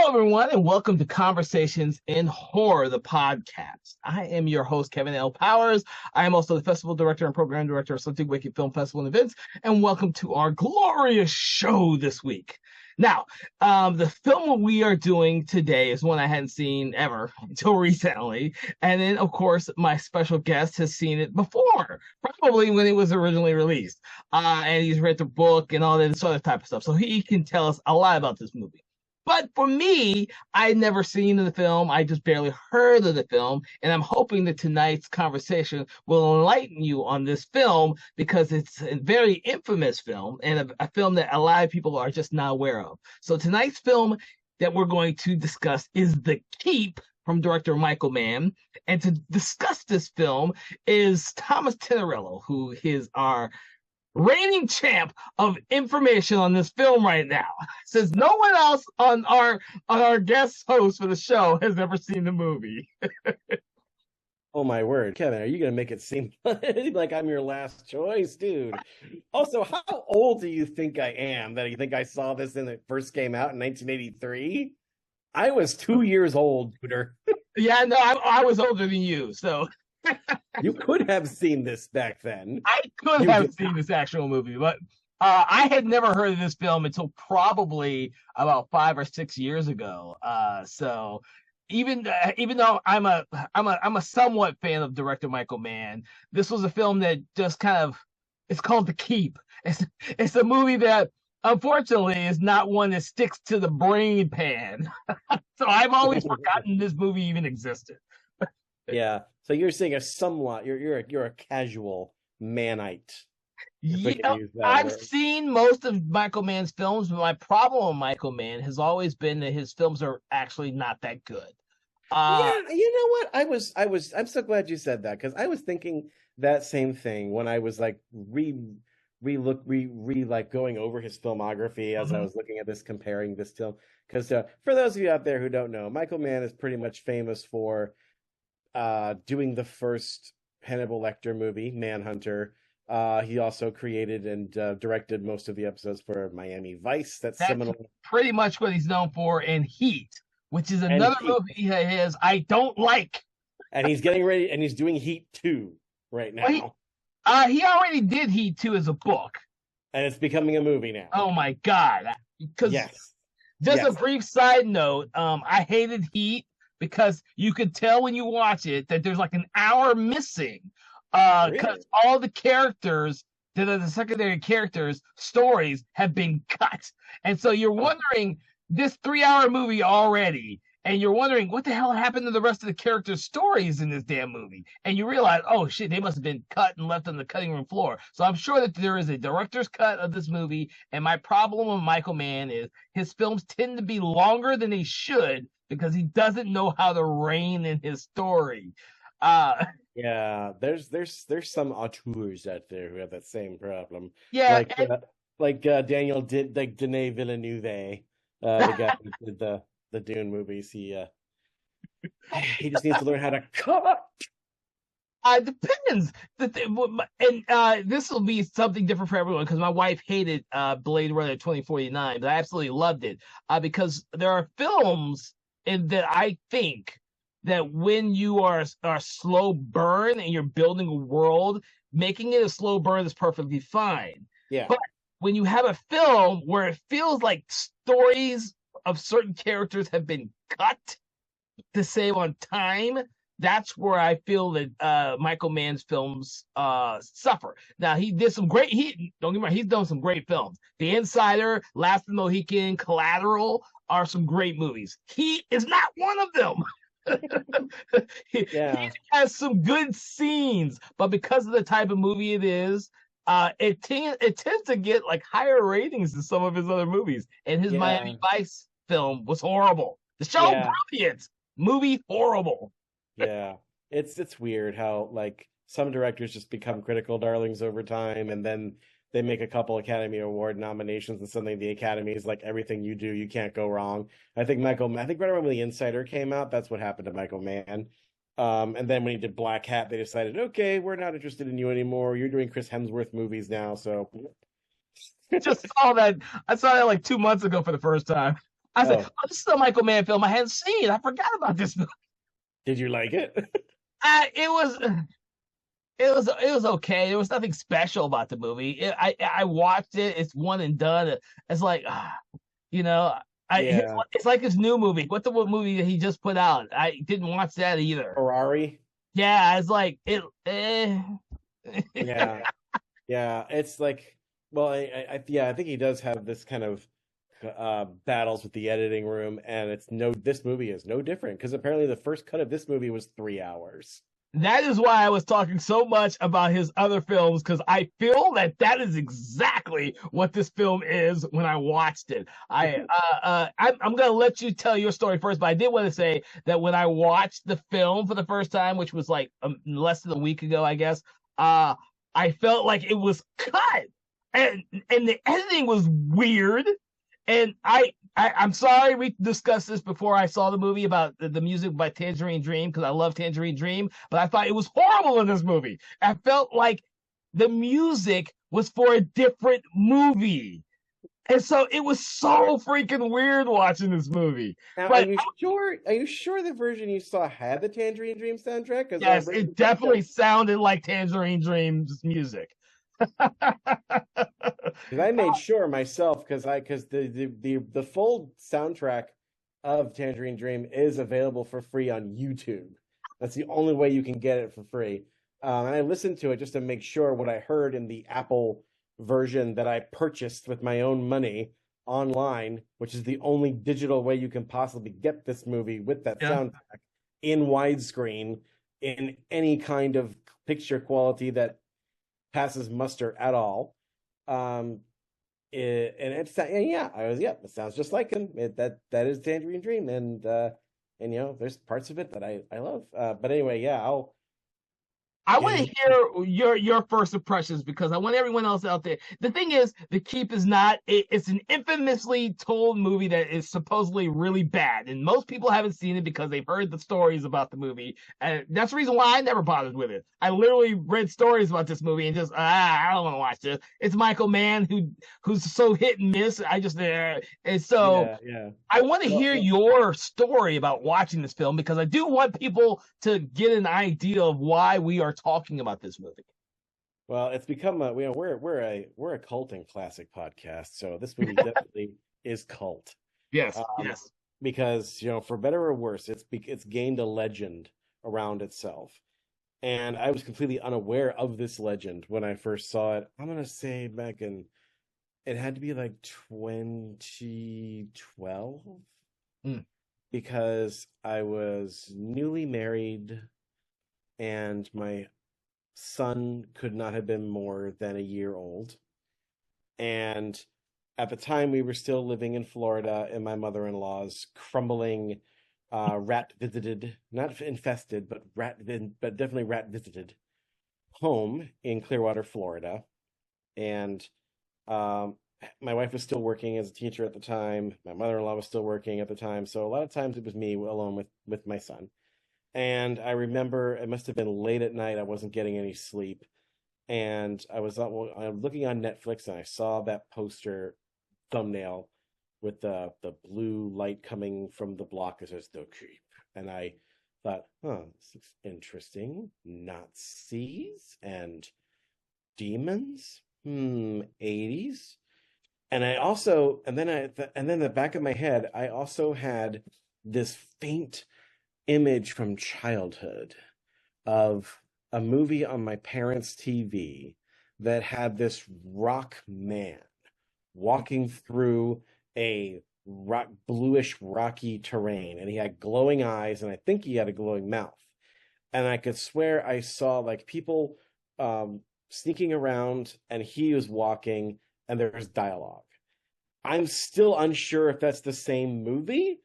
Everyone, and welcome to Conversations in Horror, the podcast. I am your host, Kevin L. Powers. I am also the festival director and program director of Something Wicked Film Festival and Events, and welcome to our glorious show this week. Now, the film we are doing today is one I hadn't seen ever until recently, and then, of course, my special guest has seen it before, probably when it was originally released, and he's read the book and all this other type of stuff, so he can tell us a lot about this movie. But for me, I'd never seen the film. I just barely heard of the film. And I'm hoping that tonight's conversation will enlighten you on this film because it's a very infamous film and a film that a lot of people are just not aware of. So tonight's film that we're going to discuss is The Keep from director Michael Mann. And to discuss this film is Thomas Tenorello, who is our reigning champ of information on this film right now, since no one else on our guest host for the show has ever seen the movie. Oh my word, Kevin, are you gonna make it seem like I'm your last choice, dude? Also, how old do you think I am that you think I saw this when it first came out in 1983? I was 2 years old, Pooter. Yeah, no, I was older than you, so You could have seen this back then. I could have seen this actual movie, but I had never heard of this film until probably about 5 or 6 years ago. So even though I'm a somewhat fan of director Michael Mann, this was a film that just kind of it's called The Keep. It's a movie that unfortunately is not one that sticks to the brain pan. So I've always forgotten this movie even existed. Yeah. So you're saying a somewhat you're a casual Mannite. Yeah, I've seen most of Michael Mann's films, but my problem with Michael Mann has always been that his films are actually not that good. Yeah, you know what? I'm so glad you said that because I was thinking that same thing when I was like like going over his filmography as I was looking at this, comparing this film. Because for those of you out there who don't know, Michael Mann is pretty much famous for doing the first Hannibal Lecter movie, Manhunter. He also created and directed most of the episodes for Miami Vice. That's seminal. Pretty much what he's known for in Heat, which is another movie he has I don't like. And he's getting ready, and he's doing Heat 2 right now. Well, he already did Heat 2 as a book. And it's becoming a movie now. Oh my God. Because just a brief side note, I hated Heat because you could tell when you watch it that there's like an hour missing. Because all the characters that are the secondary characters' stories have been cut. And so you're wondering this 3-hour movie already, and you're wondering what the hell happened to the rest of the characters' stories in this damn movie. And you realize, oh shit, they must have been cut and left on the cutting room floor. So I'm sure that there is a director's cut of this movie. And my problem with Michael Mann is his films tend to be longer than they should because he doesn't know how to rein in his story. Yeah, there's some auteurs out there who have that same problem. Yeah, like Daniel did like Denis Villeneuve, the guy who did the Dune movies. He just needs to learn how to cut. Depends. And this will be something different for everyone because my wife hated Blade Runner 2049, but I absolutely loved it because there are films that I think that when you are a slow burn and you're building a world, making it a slow burn is perfectly fine. Yeah. But when you have a film where it feels like stories of certain characters have been cut to save on time, that's where I feel that Michael Mann's films suffer. Now he did some great. Don't get me wrong, he's done some great films. The Insider, Last of the Mohican, Collateral are some great movies. He is not one of them. He has some good scenes, but because of the type of movie it is, it tends to get like higher ratings than some of his other movies. And his Miami Vice film was horrible. The show brilliant, movie horrible. Yeah, it's weird how like some directors just become critical darlings over time, and then they make a couple Academy Award nominations, and suddenly the Academy is like, everything you do, you can't go wrong. I think right around when The Insider came out, that's what happened to Michael Mann. And then when he did Black Hat, they decided, okay, we're not interested in you anymore. You're doing Chris Hemsworth movies now, so. Just saw that. I saw that like 2 months ago for the first time. I said, Oh, oh, this is a Michael Mann film I hadn't seen. I forgot about this movie. did you like it? It was it was okay. There was nothing special about the movie. I watched it. It's one and done. It's like you know, Yeah. it's like his new movie. What the movie that he just put out? I didn't watch that either. Ferrari. Yeah, it's like it. Yeah. Yeah. It's like, well, yeah, I think he does have this kind of battles with the editing room, and this movie is no different because apparently the first cut of this movie was 3 hours. That is why I was talking so much about his other films because I feel that that is exactly what this film is when I watched it. I'm gonna let you tell your story first, but I did want to say that when I watched the film for the first time, which was like less than a week ago, I guess, I felt like it was cut, and the editing was weird, and I'm sorry we discussed this before I saw the movie about the music by Tangerine Dream because I love Tangerine Dream, but I thought it was horrible in this movie. I felt like the music was for a different movie. And so it was so freaking weird watching this movie. Now, But Are you sure the version you saw had the Tangerine Dream soundtrack? Because yes, it definitely sounded like Tangerine Dream's music. because I made sure myself because the full soundtrack of Tangerine Dream is available for free on YouTube. That's the only way you can get it for free. And I listened to it just to make sure what I heard in the Apple version that I purchased with my own money online, which is the only digital way you can possibly get this movie with that Yeah. soundtrack in widescreen in any kind of picture quality that passes muster at all. And yeah, it sounds just like him. That is Tangerine Dream, and there's parts of it that I love. But anyway, yeah, I'll I get want to in. hear your first impressions because I want everyone else out there. The thing is, The Keep is not. It's an infamously told movie that is supposedly really bad, and most people haven't seen it because they've heard the stories about the movie, and that's the reason why I never bothered with it. I literally read stories about this movie and just I don't want to watch this. It's Michael Mann who's so hit and miss. I just and so. Yeah. I want to Well, hear your story about watching this film because I do want people to get an idea of why we are talking about this movie. well, it's become we're a cult and classic podcast, so this movie definitely is cult. Yes, Um, yes. because for better or worse, it's gained a legend around itself. And I was completely unaware of this legend when I first saw it. I'm gonna say back in it had to be like 2012 Mm. because I was newly married and my son could not have been more than a year old. And at the time, we were still living in Florida in my mother-in-law's crumbling, rat visited, not infested, but but definitely rat visited home in Clearwater, Florida. And um, my wife was still working as a teacher at the time. My mother-in-law was still working at the time. So a lot of times it was me alone with my son. And I remember it must have been late at night. I wasn't getting any sleep. And I'm looking on Netflix and I saw that poster thumbnail with the blue light coming from the block that says The Keep. And I thought, this looks interesting. Nazis and demons? 80s. And then the back of my head, I also had this faint image from childhood of a movie on my parents' TV that had this rock man walking through a bluish rocky terrain, and he had glowing eyes, and I think he had a glowing mouth. And I could swear I saw like people sneaking around, and he was walking, and there was dialogue. I'm still unsure if that's the same movie,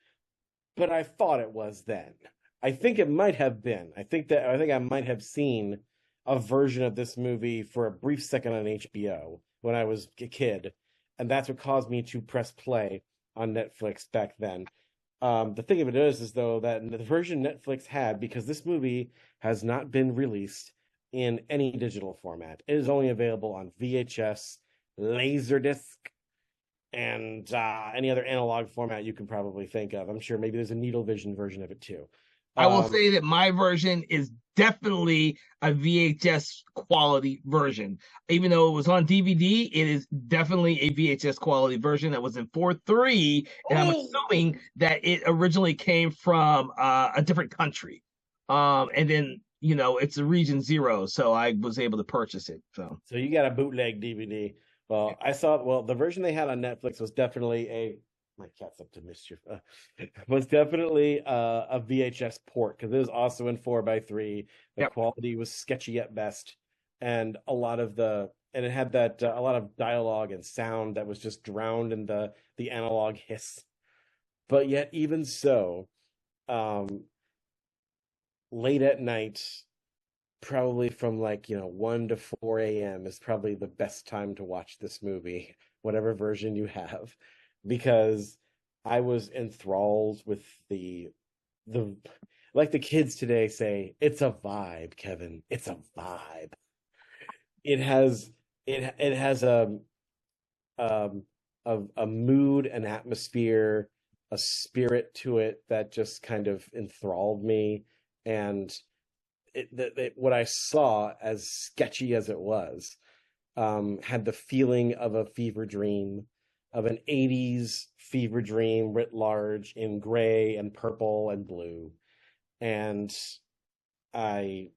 but I thought it was then. I think it might have been. I think I might have seen a version of this movie for a brief second on HBO when I was a kid, and that's what caused me to press play on Netflix back then. The thing of it is though that the version Netflix had, because this movie has not been released in any digital format. It is only available on VHS, Laserdisc, and any other analog format you can probably think of. I'm sure maybe there's a needle vision version of it too. I will say that my version is definitely a VHS quality version. Even though it was on DVD, it is definitely a VHS quality version that was in 4:3, and I'm assuming that it originally came from a different country. And then it's a region 0, so I was able to purchase it. So you got a bootleg DVD. Well, the version they had on Netflix was definitely my cat's up to mischief. Was definitely a VHS port, because it was also in 4:3. The quality was sketchy at best, and it had that a lot of dialogue and sound that was just drowned in the analog hiss. But yet, even so, late at night, probably from 1 to 4 a.m. is probably the best time to watch this movie, whatever version you have, because I was enthralled with the like the kids today say, it's a vibe, Kevin. It's a vibe. It has a mood, an atmosphere, a spirit to it that just kind of enthralled me. And what I saw, as sketchy as it was, had the feeling of a fever dream, of an 80s fever dream writ large in gray and purple and blue. And I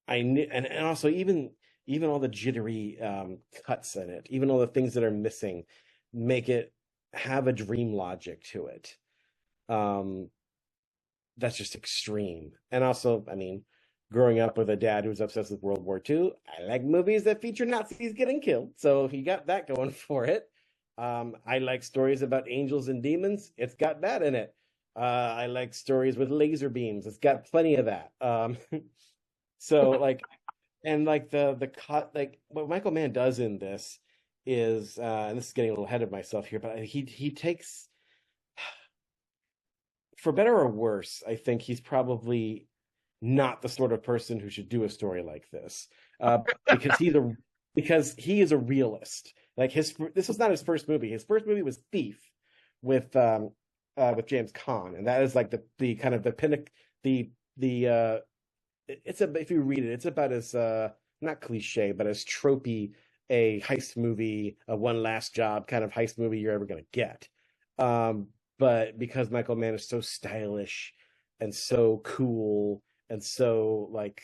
knew, and also even all the jittery cuts in it, even all the things that are missing, make it have a dream logic to it. That's just extreme. And also, I mean, growing up with a dad who was obsessed with World War II, I like movies that feature Nazis getting killed. So he got that going for it. I like stories about angels and demons. It's got that in it. I like stories with laser beams. It's got plenty of that. So the cut, what Michael Mann does in this is, and this is getting a little ahead of myself here, but he takes, for better or worse, I think he's probably not the sort of person who should do a story like this, because he is a realist. This was not his first movie. His first movie was Thief with James Caan, and that is like the kind of the pinnacle. If you read it, it's about as not cliche, but as tropey a heist movie, a one last job kind of heist movie you're ever going to get. But because Michael Mann is so stylish and so cool and so like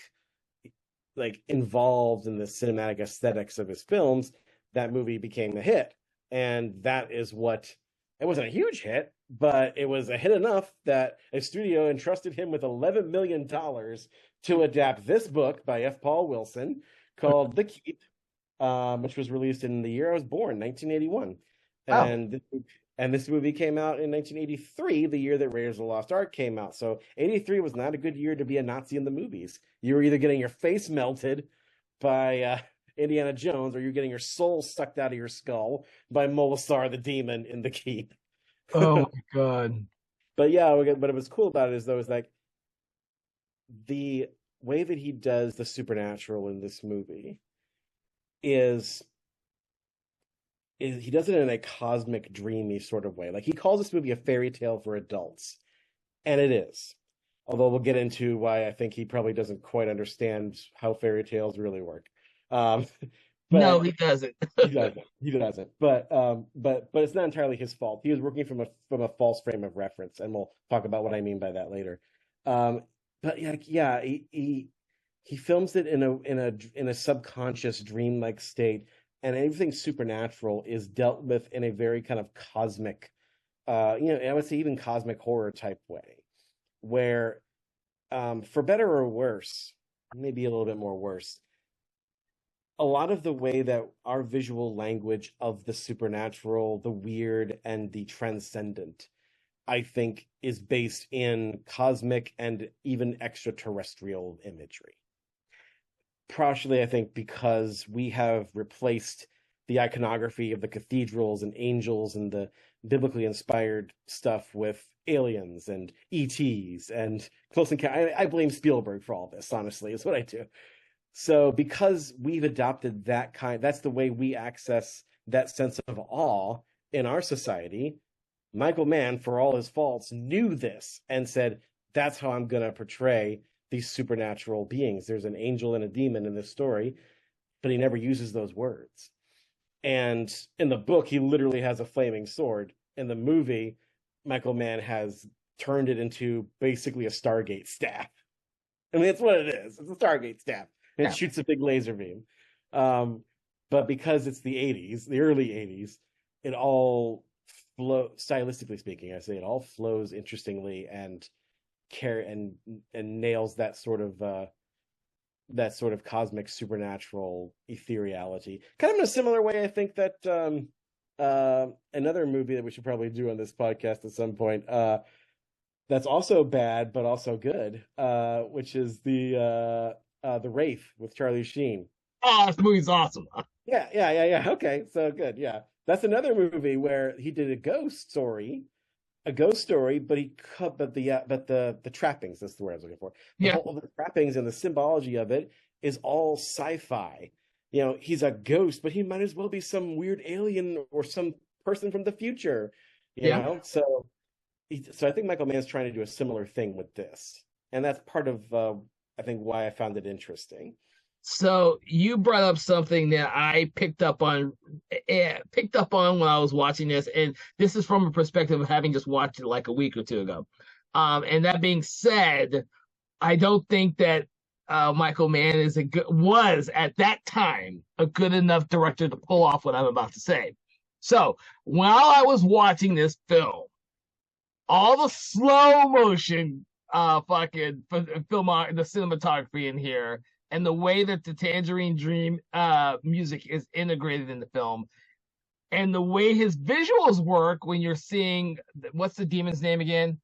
involved in the cinematic aesthetics of his films, that movie became a hit. And that is it wasn't a huge hit, but it was a hit enough that a studio entrusted him with $11 million to adapt this book by F. Paul Wilson called The Keep, which was released in the year I was born, 1981. Wow. And this movie came out in 1983, the year that Raiders of the Lost Ark came out. So 83 was not a good year to be a Nazi in the movies. You were either getting your face melted by Indiana Jones, or you're getting your soul sucked out of your skull by Molasar the Demon in The Keep. Oh my God. But yeah, what was cool about it is the way that he does the supernatural in this movie is he does it in a cosmic, dreamy sort of way. Like, he calls this movie a fairy tale for adults, and it is. Although we'll get into why I think he probably doesn't quite understand how fairy tales really work. No, he doesn't. He doesn't. But it's not entirely his fault. He was working from a false frame of reference, and we'll talk about what I mean by that later. But yeah, he films it in a subconscious, dreamlike state, and everything supernatural is dealt with in a very kind of cosmic, I would say even cosmic horror type way, where, for better or worse, maybe a little bit more worse, a lot of the way that our visual language of the supernatural, the weird, and the transcendent, I think, is based in cosmic and even extraterrestrial imagery. Partially, I think, because we have replaced the iconography of the cathedrals and angels and the biblically inspired stuff with aliens and ETs and Close Encounters. I blame Spielberg for all this, honestly, is what I do. So because we've adopted that's the way we access that sense of awe in our society, Michael Mann, for all his faults, knew this and said, that's how I'm going to portray these supernatural beings. There's an angel and a demon in this story, but he never uses those words. And in the book, he literally has a flaming sword. In the movie, Michael Mann has turned it into basically a Stargate staff. I mean, that's what it is. It's a Stargate staff. And it shoots a big laser beam. But because it's the 80s, the early 80s, it all stylistically speaking, I say it all flows interestingly and nails that sort of cosmic supernatural ethereality. Kind of in a similar way, I think that another movie that we should probably do on this podcast at some point, that's also bad but also good, which is the Wraith with Charlie Sheen. Oh, this movie's awesome. Yeah. Okay, so good. Yeah, that's another movie where he did a ghost story, but the trappings, that's the word I was looking for. The trappings and the symbology of it is all sci-fi. You know, he's a ghost, but he might as well be some weird alien or some person from the future. You know, so I think Michael Mann's trying to do a similar thing with this, and that's part of I think why I found it interesting. So you brought up something that I picked up on when I was watching this, and this is from a perspective of having just watched it like a week or two ago. And that being said, I don't think that Michael Mann was at that time a good enough director to pull off what I'm about to say. So while I was watching this film, all the slow motion fucking film, the cinematography in here, and the way that the Tangerine Dream music is integrated in the film, and the way his visuals work when you're seeing, what's the demon's name again?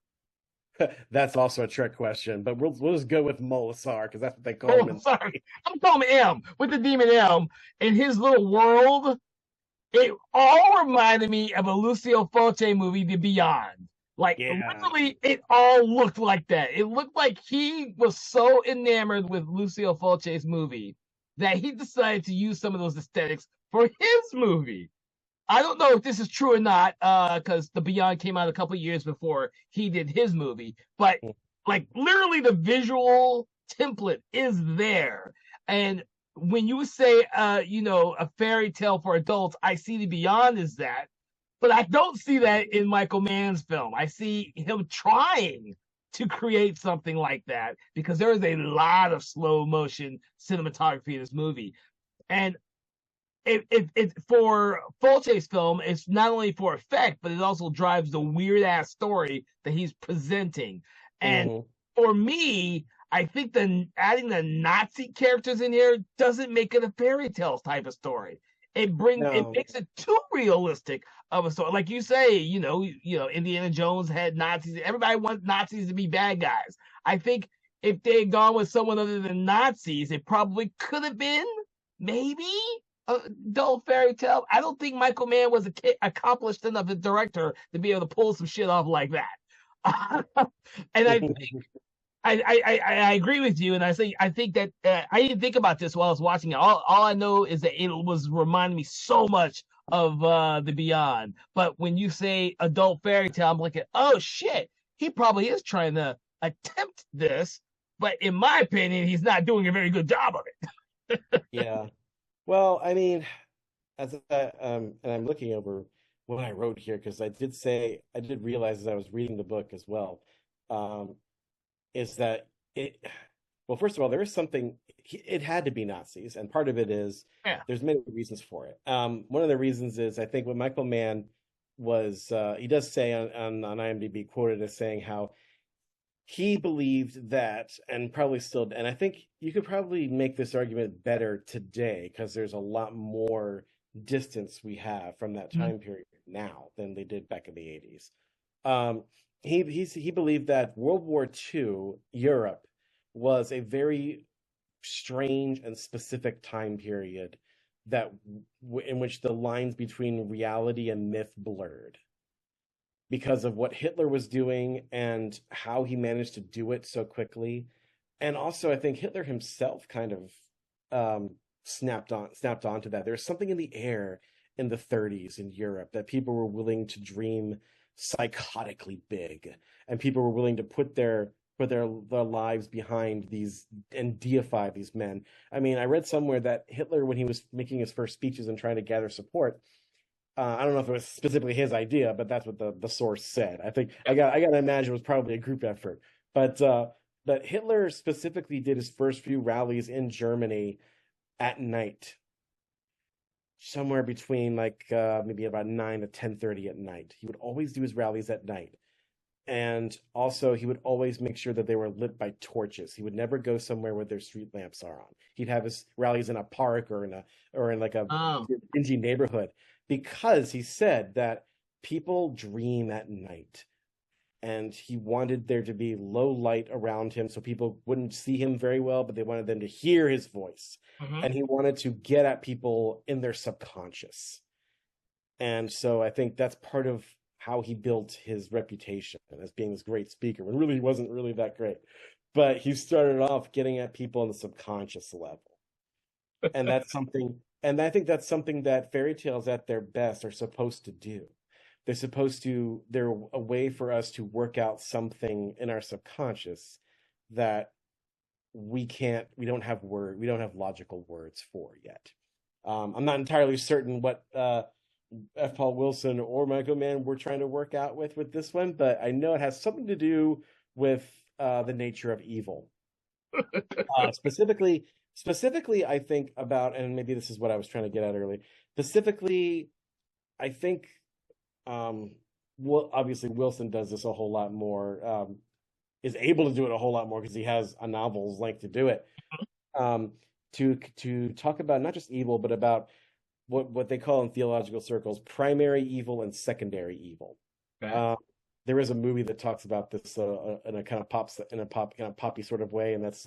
That's also a trick question, but we'll just go with Molasar because that's what they call him. Sorry, I'm calling him M, with the demon M in his little world. It all reminded me of a Lucio Fulci movie, The Beyond. Literally, it all looked like that. It looked like he was so enamored with Lucio Fulci's movie that he decided to use some of those aesthetics for his movie. I don't know if this is true or not, because The Beyond came out a couple of years before he did his movie, but like literally the visual template is there. And when you say, a fairy tale for adults, I see The Beyond as that. But I don't see that in Michael Mann's film. I see him trying to create something like that because there is a lot of slow motion cinematography in this movie. And it for Fulci's film, it's not only for effect, but it also drives the weird ass story that he's presenting. And for me, I think adding the Nazi characters in here doesn't make it a fairy tale type of story. It makes it too realistic of a story. Like you say, Indiana Jones had Nazis. Everybody wants Nazis to be bad guys. I think if they had gone with someone other than Nazis, it probably could have been maybe a dull fairy tale. I don't think Michael Mann was accomplished enough a director to be able to pull some shit off like that. And I think I agree with you, and I think that I didn't think about this while I was watching it. All I know is that it was reminding me so much of The Beyond. But when you say adult fairy tale, I'm like, oh shit, he probably is trying to attempt this, but in my opinion, he's not doing a very good job of it. Yeah, well, I mean, and I'm looking over what I wrote here because I did realize as I was reading the book as well. Is that well, first of all, there is something, it had to be Nazis, and part of it is there's many reasons for it. One of the reasons is I think what Michael Mann was, he does say on IMDb, quoted as saying how he believed that, and probably still, and I think you could probably make this argument better today because there's a lot more distance we have from that time period now than they did back in the 80s. He believed that World War II Europe was a very strange and specific time period in which the lines between reality and myth blurred because of what Hitler was doing and how he managed to do it so quickly. And also, I think Hitler himself kind of snapped onto that. There's something in the air in the 30s in Europe, that people were willing to dream psychotically big, and people were willing to put their lives behind these and deify these men. I mean, I read somewhere that Hitler, when he was making his first speeches and trying to gather support, I don't know if it was specifically his idea, but that's what the source said. I think I gotta imagine it was probably a group effort. But Hitler specifically did his first few rallies in Germany at night, somewhere between maybe about 9 to 10:30 at night. He would always do his rallies at night. And also he would always make sure that they were lit by torches. He would never go somewhere where their street lamps are on. He'd have his rallies in a park or in like a Oh, dingy neighborhood, because he said that people dream at night, and he wanted there to be low light around him so people wouldn't see him very well, but they wanted them to hear his voice. mhm. And he wanted to get at people in their subconscious. And so I think that's part of how he built his reputation as being this great speaker, when really he wasn't really that great. But he started off getting at people on the subconscious level. And that's something, and I think that's something that fairy tales at their best are supposed to do. They're a way for us to work out something in our subconscious that we don't have logical words for yet. I'm not entirely certain what F. Paul Wilson or Michael Mann were trying to work out with this one, but I know it has something to do with the nature of evil. Specifically, I think about, and maybe this is what I was trying to get at earlier. Specifically, I think, well, obviously Wilson does this a whole lot more, is able to do it a whole lot more because he has a novel's length to do it. Um, to talk about not just evil, but about what they call in theological circles primary evil and secondary evil. Okay. There is a movie that talks about this in a kind of poppy sort of way, and that's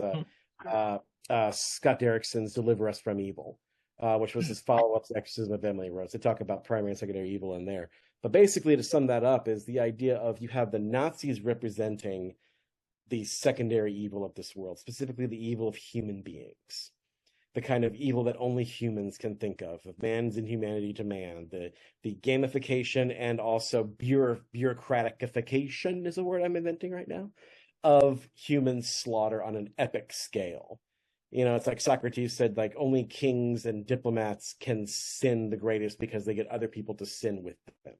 Scott Derrickson's "Deliver Us from Evil," which was his follow-up to Exorcism of Emily Rose. They talk about primary and secondary evil in there. But basically, to sum that up, is the idea of you have the Nazis representing the secondary evil of this world, specifically the evil of human beings, the kind of evil that only humans can think of man's inhumanity to man, the gamification and also bureaucraticification is a word I'm inventing right now, of human slaughter on an epic scale. It's like Socrates said, like, only kings and diplomats can sin the greatest because they get other people to sin with them.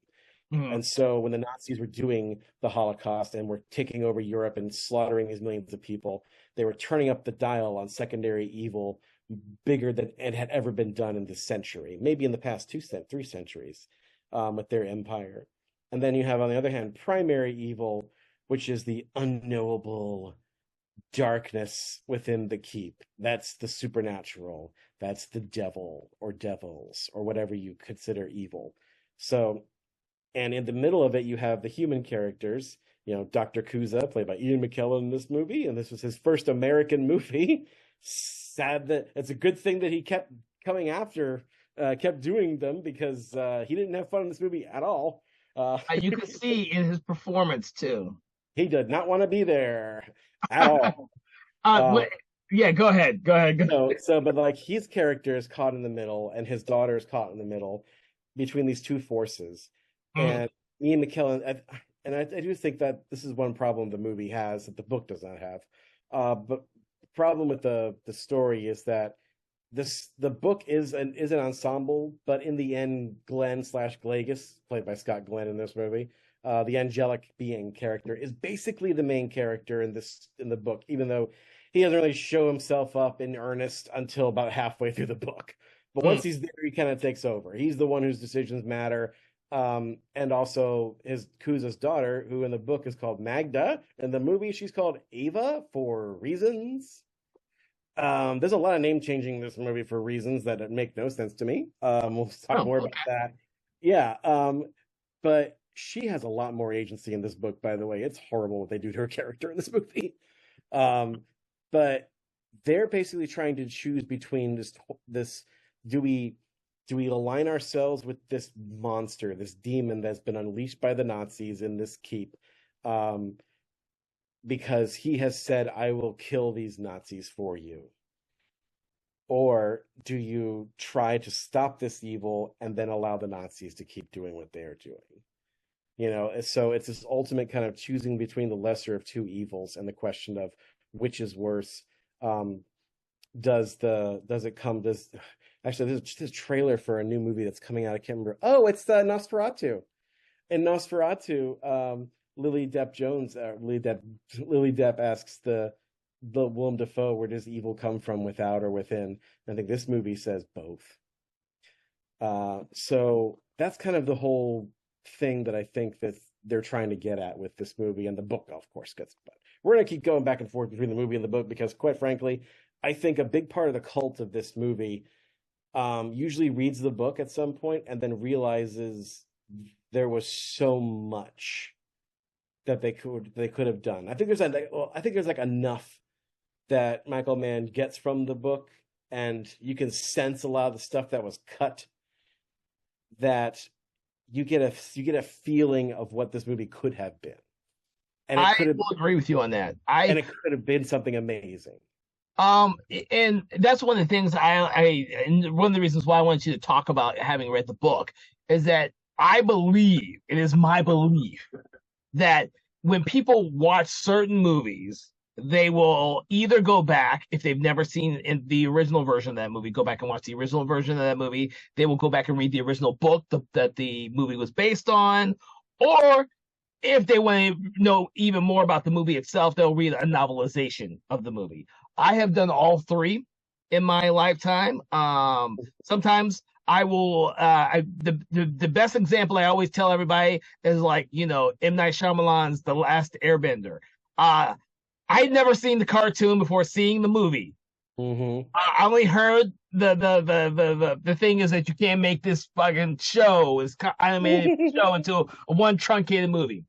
Mhm. And so when the Nazis were doing the Holocaust and were taking over Europe and slaughtering these millions of people, they were turning up the dial on secondary evil bigger than it had ever been done in this century, maybe in the past 3 centuries, with their empire. And then you have, on the other hand, primary evil, which is the unknowable darkness within the keep. That's the supernatural. That's the devil or devils or whatever you consider evil. So, and in the middle of it, you have the human characters. Dr. Kuza, played by Ian McKellen in this movie, and this was his first American movie. Sad that it's a good thing that he kept coming after, kept doing them, because he didn't have fun in this movie at all. You can see in his performance too. He did not want to be there at all. Yeah, go ahead. But like, his character is caught in the middle, and his daughter is caught in the middle between these two forces. And Ian McKellen, and I do think that this is one problem the movie has that the book does not have. But the problem with the story is that the book is an ensemble, but in the end, Glenn/Glagus, played by Scott Glenn in this movie, the angelic being character, is basically the main character in the book, even though he doesn't really show himself up in earnest until about halfway through the book. But once he's there, he kind of takes over. He's the one whose decisions matter. And also Kuza's daughter, who in the book is called Magda. In the movie, she's called Ava for reasons. There's a lot of name changing in this movie for reasons that make no sense to me. We'll talk more about that. Yeah. But she has a lot more agency in this book, by the way. It's horrible what they do to her character in this movie. But they're basically trying to choose between this do we align ourselves with this monster, this demon that's been unleashed by the Nazis in this keep, because he has said, I will kill these Nazis for you? or do you try to stop this evil and then allow the Nazis to keep doing what they are doing? So it's this ultimate kind of choosing between the lesser of two evils and the question of which is worse. Does it come does Actually, there's just a trailer for a new movie that's coming out. I can't remember. Oh, it's the Nosferatu. In Nosferatu, Lily Depp asks the Willem Dafoe, where does evil come from, without or within? And I think this movie says both. So that's kind of the whole thing that I think that they're trying to get at with this movie, and the book, of course, but we're going to keep going back and forth between the movie and the book because, quite frankly, I think a big part of the cult of this movie usually reads the book at some point and then realizes there was so much that they could have done. I think there's like enough that Michael Mann gets from the book, and you can sense a lot of the stuff that was cut, that you get a feeling of what this movie could have been. And I will agree with you on that. And it could have been something amazing. And that's one of the things and one of the reasons why I want you to talk about having read the book is that I believe, it is my belief, that when people watch certain movies, they will either go back, if they've never seen in the original version of that movie, go back and watch the original version of that movie. They will go back and read the original book that the movie was based on, or if they want to know even more about the movie itself, they'll read a novelization of the movie. I have done all three in my lifetime. Sometimes I will. The best example I always tell everybody is like, M. Night Shyamalan's The Last Airbender. I'd never seen the cartoon before seeing the movie. Mm-hmm. I only heard the thing is that you can't make this fucking show, this animated show, into a one truncated movie.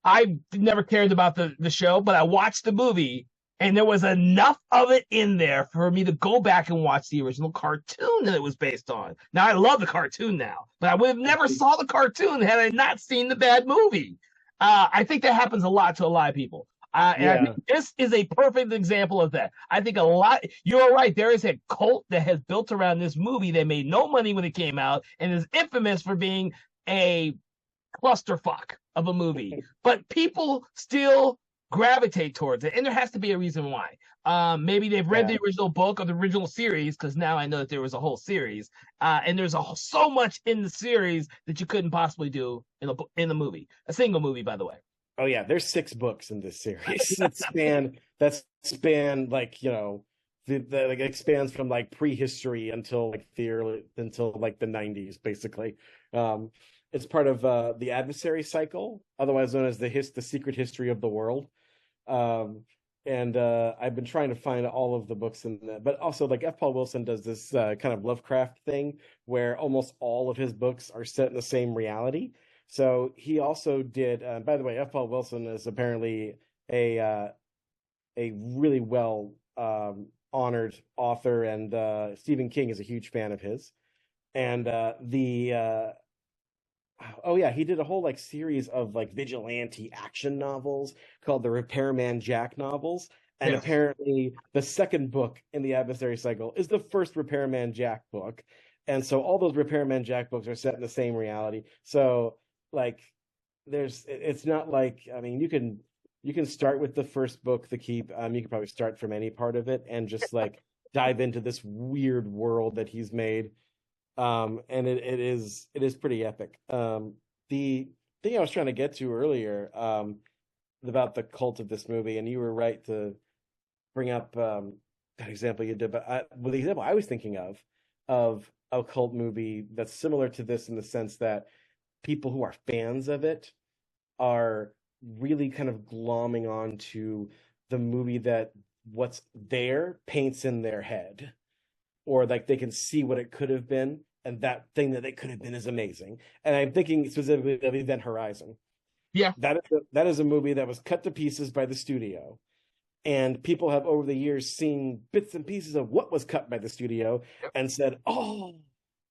I never cared about the show, but I watched the movie, and there was enough of it in there for me to go back and watch the original cartoon that it was based on. Now, I love the cartoon now, but I would have never saw the cartoon had I not seen the bad movie. I think that happens a lot to a lot of people. And I think this is a perfect example of that. I think you're right, there is a cult that has built around this movie that made no money when it came out and is infamous for being a clusterfuck of a movie. But people still gravitate towards it, and there has to be a reason why. Maybe they've read the original book or the original series, because now I know that there was a whole series, and there's so much in the series that you couldn't possibly do in a movie, a single movie, by the way. Oh yeah, there's 6 books in this series that span like, like expands from like prehistory until like the 90s, basically. It's part of the Adversary Cycle, otherwise known as the Secret History of the World. And I've been trying to find all of the books in that, but also like F. Paul Wilson does this kind of Lovecraft thing where almost all of his books are set in the same reality. So he also did. By the way, F. Paul Wilson is apparently a really well honored author, and Stephen King is a huge fan of his. And he did a whole like series of like vigilante action novels called the Repairman Jack novels. And apparently the second book in the Adversary Cycle is the first Repairman Jack book. And so all those Repairman Jack books are set in the same reality. So like it's not like, I mean, you can start with the first book, The Keep. You can probably start from any part of it and just like dive into this weird world that he's made. And it is pretty epic. The thing I was trying to get to earlier about the cult of this movie, and you were right to bring up that example you did, but the example I was thinking of a cult movie that's similar to this in the sense that people who are fans of it are really kind of glomming on to the movie that what's there paints in their head, or like they can see what it could have been, and that thing that it could have been is amazing. And I'm thinking specifically of Event Horizon. Yeah, that is a movie that was cut to pieces by the studio, and people have over the years seen bits and pieces of what was cut by the studio and said, "Oh,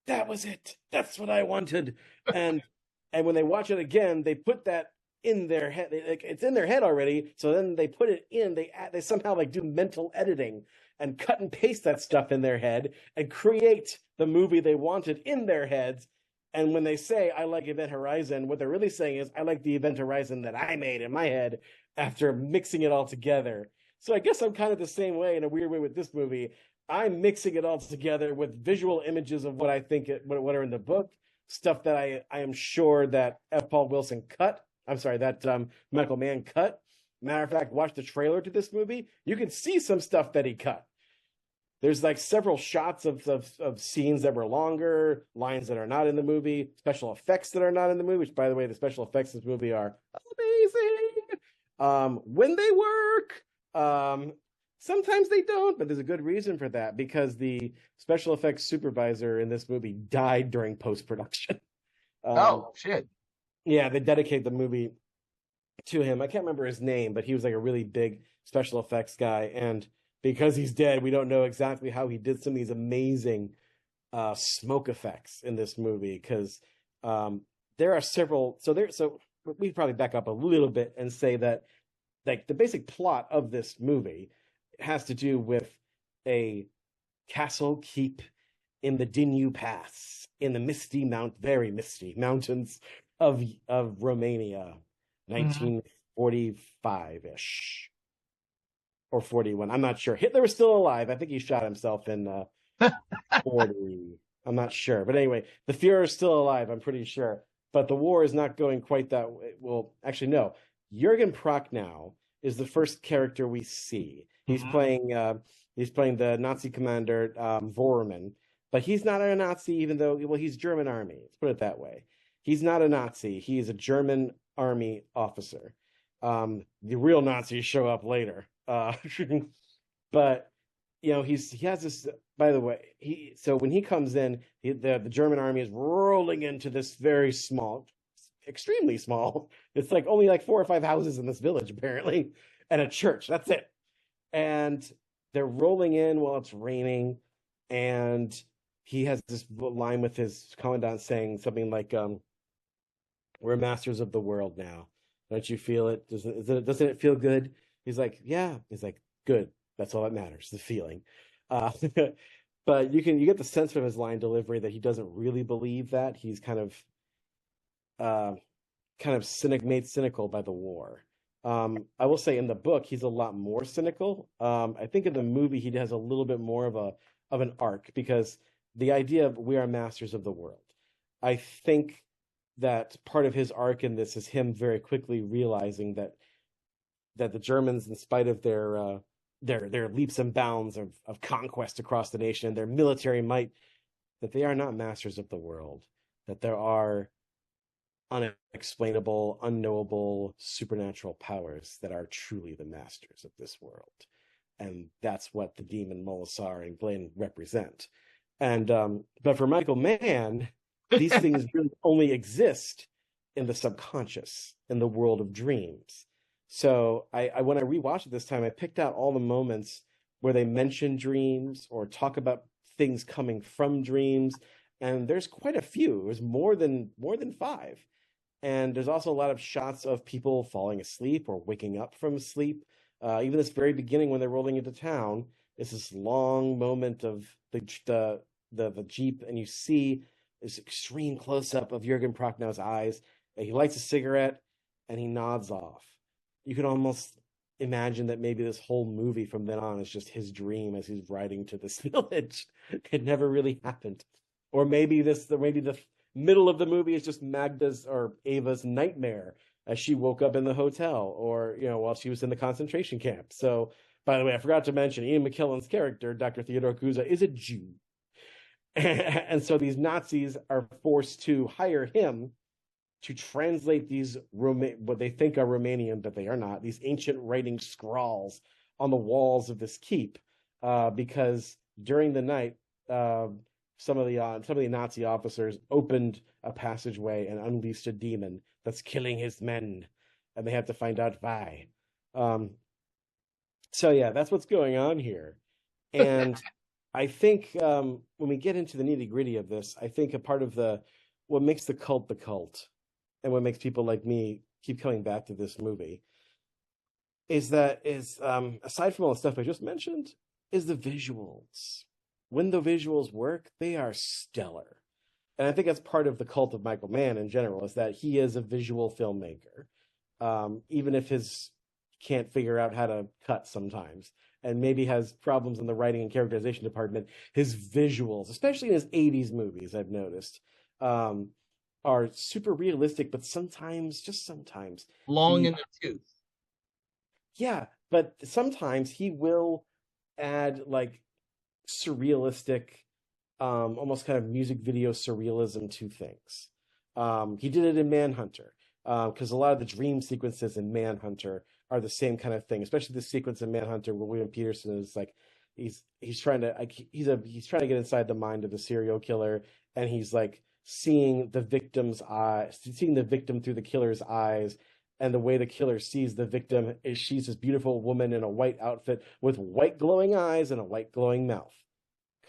that was it. That's what I wanted." And when they watch it again, they put that in their head. It's in their head already. So then they put it in. They somehow like do mental editing and cut and paste that stuff in their head and create the movie they wanted in their heads. And when they say, I like Event Horizon, what they're really saying is, I like the Event Horizon that I made in my head after mixing it all together. So I guess I'm kind of the same way in a weird way with this movie. I'm mixing it all together with visual images of what I think, what are in the book, stuff that I am sure that F. Paul Wilson cut. I'm sorry, that Michael Mann cut. Matter of fact, watch the trailer to this movie. You can see some stuff that he cut. There's like several shots of scenes that were longer, lines that are not in the movie, special effects that are not in the movie, which, by the way, the special effects in this movie are amazing. When they work, sometimes they don't, but there's a good reason for that, because the special effects supervisor in this movie died during post-production. Oh, shit. Yeah, they dedicate the movie to him. I can't remember his name, but he was like a really big special effects guy, and because he's dead, we don't know exactly how he did some of these amazing smoke effects in this movie, because there are several. So we probably back up a little bit and say that, like, the basic plot of this movie has to do with a castle keep in the Dinu Pass in the very misty mountains of Romania, 1945-ish. Or 41. I'm not sure. Hitler was still alive. I think he shot himself in 40. I'm not sure. But anyway, the Fuhrer is still alive, I'm pretty sure. But the war is not going quite that way. Well, actually, no. Jürgen Prochnow is the first character we see. He's playing the Nazi commander, Vorman. But he's not a Nazi, even though, well, he's German army. Let's put it that way. He's not a Nazi. He's a German army officer. The real Nazis show up later. But he has this, by the way, so when he comes in, the German army is rolling into this very small, extremely small, it's like only like 4 or 5 houses in this village apparently, and a church, that's it. And they're rolling in while it's raining, and he has this line with his commandant saying something like, we're masters of the world now, don't you feel it? Doesn't it feel good? He's like, yeah. He's like, good. That's all that matters, the feeling. But you get the sense from his line delivery that he doesn't really believe that. He's kind of made cynical by the war. I will say in the book, he's a lot more cynical. I think in the movie, he has a little bit more of an arc, because the idea of we are masters of the world. I think that part of his arc in this is him very quickly realizing that the Germans, in spite of their leaps and bounds of conquest across the nation and their military might, that they are not masters of the world, that there are unexplainable, unknowable, supernatural powers that are truly the masters of this world. And that's what the demon Molasar and Glenn represent. And but for Michael Mann, these things really only exist in the subconscious, in the world of dreams. So I when I rewatched it this time, I picked out all the moments where they mention dreams or talk about things coming from dreams, and there's quite a few. There's more than 5, and there's also a lot of shots of people falling asleep or waking up from sleep. Even this very beginning when they're rolling into town, it's this long moment of the Jeep, and you see this extreme close up of Jürgen Prochnow's eyes. He lights a cigarette and he nods off. You can almost imagine that maybe this whole movie from then on is just his dream as he's riding to this village. It never really happened. Or maybe the middle of the movie is just Magda's or Ava's nightmare as she woke up in the hotel, or while she was in the concentration camp. So, by the way, I forgot to mention Ian McKellen's character, Dr. Theodore Guza, is a Jew. And so these Nazis are forced to hire him to translate these what they think are Romanian, but they are not, these ancient writing scrawls on the walls of this keep, because during the night, some of the Nazi officers opened a passageway and unleashed a demon that's killing his men, and they have to find out why. So yeah, that's what's going on here. And I think when we get into the nitty-gritty of this, I think a part of what makes the cult, and what makes people like me keep coming back to this movie, is aside from all the stuff I just mentioned, is the visuals. When the visuals work, they are stellar. And I think that's part of the cult of Michael Mann in general, is that he is a visual filmmaker. Even if his can't figure out how to cut sometimes, and maybe has problems in the writing and characterization department, his visuals, especially in his 80s movies, I've noticed, are super realistic, but sometimes, just sometimes, Long he, in the tooth. yeah, but sometimes he will add like surrealistic, almost kind of music video surrealism to things. He did it in Manhunter, because a lot of the dream sequences in Manhunter are the same kind of thing, especially the sequence in Manhunter where William Peterson is like he's trying to he's trying to get inside the mind of the serial killer, and he's like seeing the victim's eyes, seeing the victim through the killer's eyes. And the way the killer sees the victim is she's this beautiful woman in a white outfit with white glowing eyes and a white glowing mouth.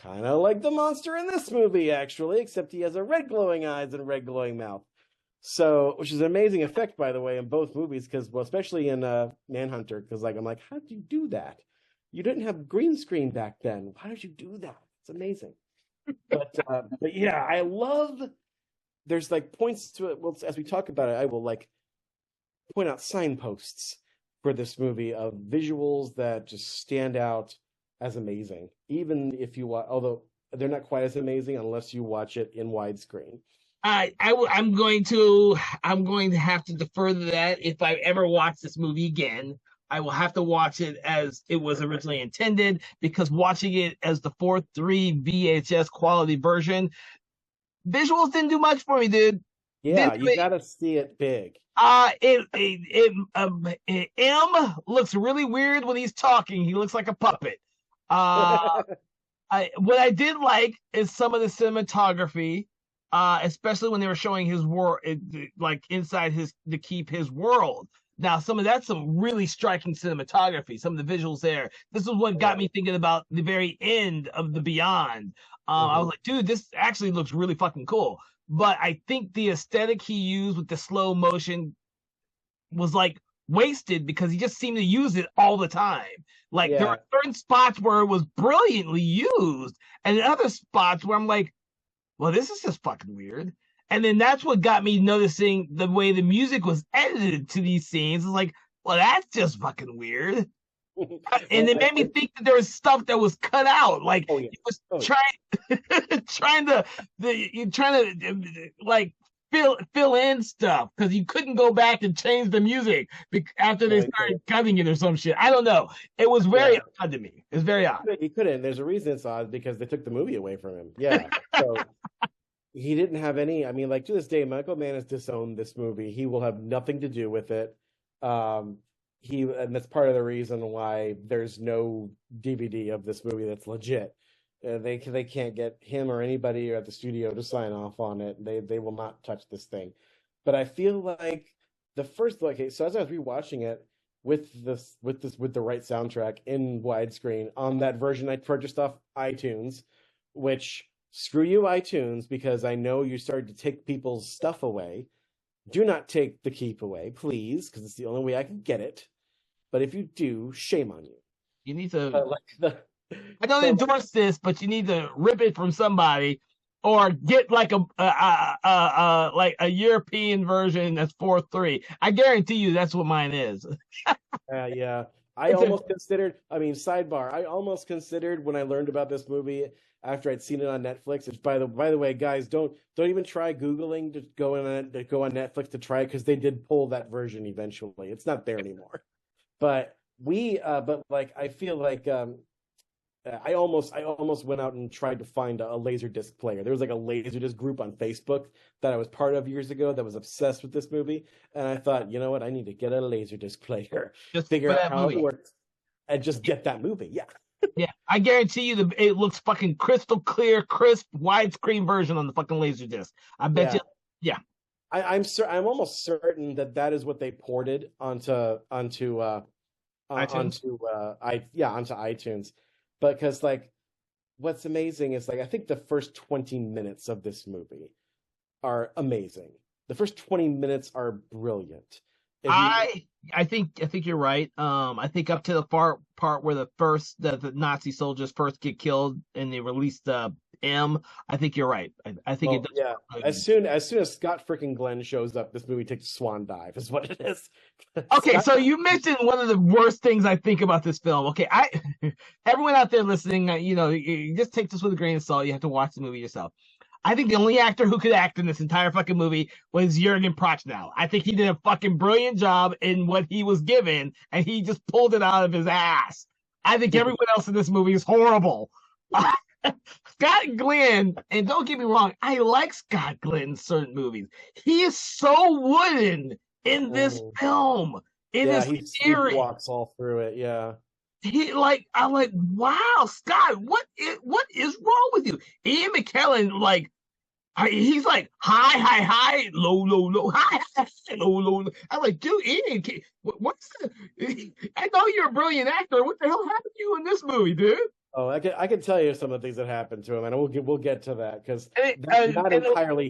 Kind of like the monster in this movie, actually, except he has a red glowing eyes and a red glowing mouth. So, which is an amazing effect, by the way, in both movies, because, well, especially in Manhunter, because, like, I'm like, how did you do that? You didn't have green screen back then. Why did you do that? It's amazing. But yeah, I love. There's like points to it. Well, as we talk about it, I will like point out signposts for this movie of visuals that just stand out as amazing, even if you watch, although they're not quite as amazing unless you watch it in widescreen. I'm going to have to defer to that. If I ever watch this movie again, I will have to watch it as it was originally intended, because watching it as the 4:3 VHS quality version, visuals didn't do much for me, dude. Yeah, you gotta see it big. M looks really weird when he's talking. He looks like a puppet. What I did like is some of the cinematography, especially when they were showing his world, like inside his to keep his world. Now, that's some really striking cinematography. Some of the visuals there. This is what got me thinking about the very end of The Beyond. I was like, dude, this actually looks really fucking cool. But I think the aesthetic he used with the slow motion was like wasted, because he just seemed to use it all the time. Like there are certain spots where it was brilliantly used, and other spots where I'm like, well, this is just fucking weird. And then that's what got me noticing the way the music was edited to these scenes. It's like, well, that's just fucking weird. And it made me think that there was stuff that was cut out. Like it was trying to like fill in stuff, because you couldn't go back and change the music after they started cutting it or some shit. I don't know. It was very odd to me. It's very odd. You couldn't. There's a reason it's odd, because they took the movie away from him. Yeah. So he didn't have any. I mean, like to this day, Michael Mann has disowned this movie. He will have nothing to do with it. And that's part of the reason why there's no DVD of this movie that's legit. They can't get him or anybody at the studio to sign off on it. They will not touch this thing. But I feel like the first, okay, so as I was rewatching it with the right soundtrack in widescreen on that version I purchased off iTunes, which screw you iTunes, because I know you started to take people's stuff away. Do not take the keep away, please, because it's the only way I can get it. But if you do, shame on you. You need to. I don't endorse this, but you need to rip it from somebody, or get like a European version that's 4:3. I guarantee you that's what mine is. Yeah. I almost considered. I mean, sidebar. I almost considered when I learned about this movie after I'd seen it on Netflix. Which, by the way, guys, don't even try Googling to go on Netflix to try it, because they did pull that version eventually. It's not there anymore. But I feel like I almost went out and tried to find a Laserdisc player. There was like a Laserdisc group on Facebook that I was part of years ago that was obsessed with this movie, and I thought, you know what, I need to get a Laserdisc player, just figure out how it works, and just get that movie. Yeah. Yeah, I guarantee you it looks fucking crystal clear, crisp, widescreen version on the fucking Laserdisc. I bet you. Yeah. I'm almost certain that is what they ported onto iTunes. But because like what's amazing is like I think the first 20 minutes of this movie are amazing. The first 20 minutes are brilliant. I think you're right. I think up to the part where the Nazi soldiers first get killed and they release the M. I think you're right. I think it Well, does. yeah. As soon as Scott freaking Glenn shows up, this movie takes a swan dive, is what it is. Okay, Scott, so you mentioned one of the worst things I think about this film. Okay, everyone out there listening, you just take this with a grain of salt. You have to watch the movie yourself. I think the only actor who could act in this entire fucking movie was Jurgen Prochnow. I think he did a fucking brilliant job in what he was given, and he just pulled it out of his ass. I think everyone else in this movie is horrible. Scott Glenn, and don't get me wrong, I like Scott Glenn in certain movies. He is so wooden in this film, in yeah, this he series. walks all through it. Yeah. I'm like, wow, Scott, what is wrong with you? Ian McKellen, like, he's like high, low, high, low, low. I'm like, dude, Ian, what's the? I know you're a brilliant actor. What the hell happened to you in this movie, dude? Oh, I can tell you some of the things that happened to him, and we'll get to that because that's not entirely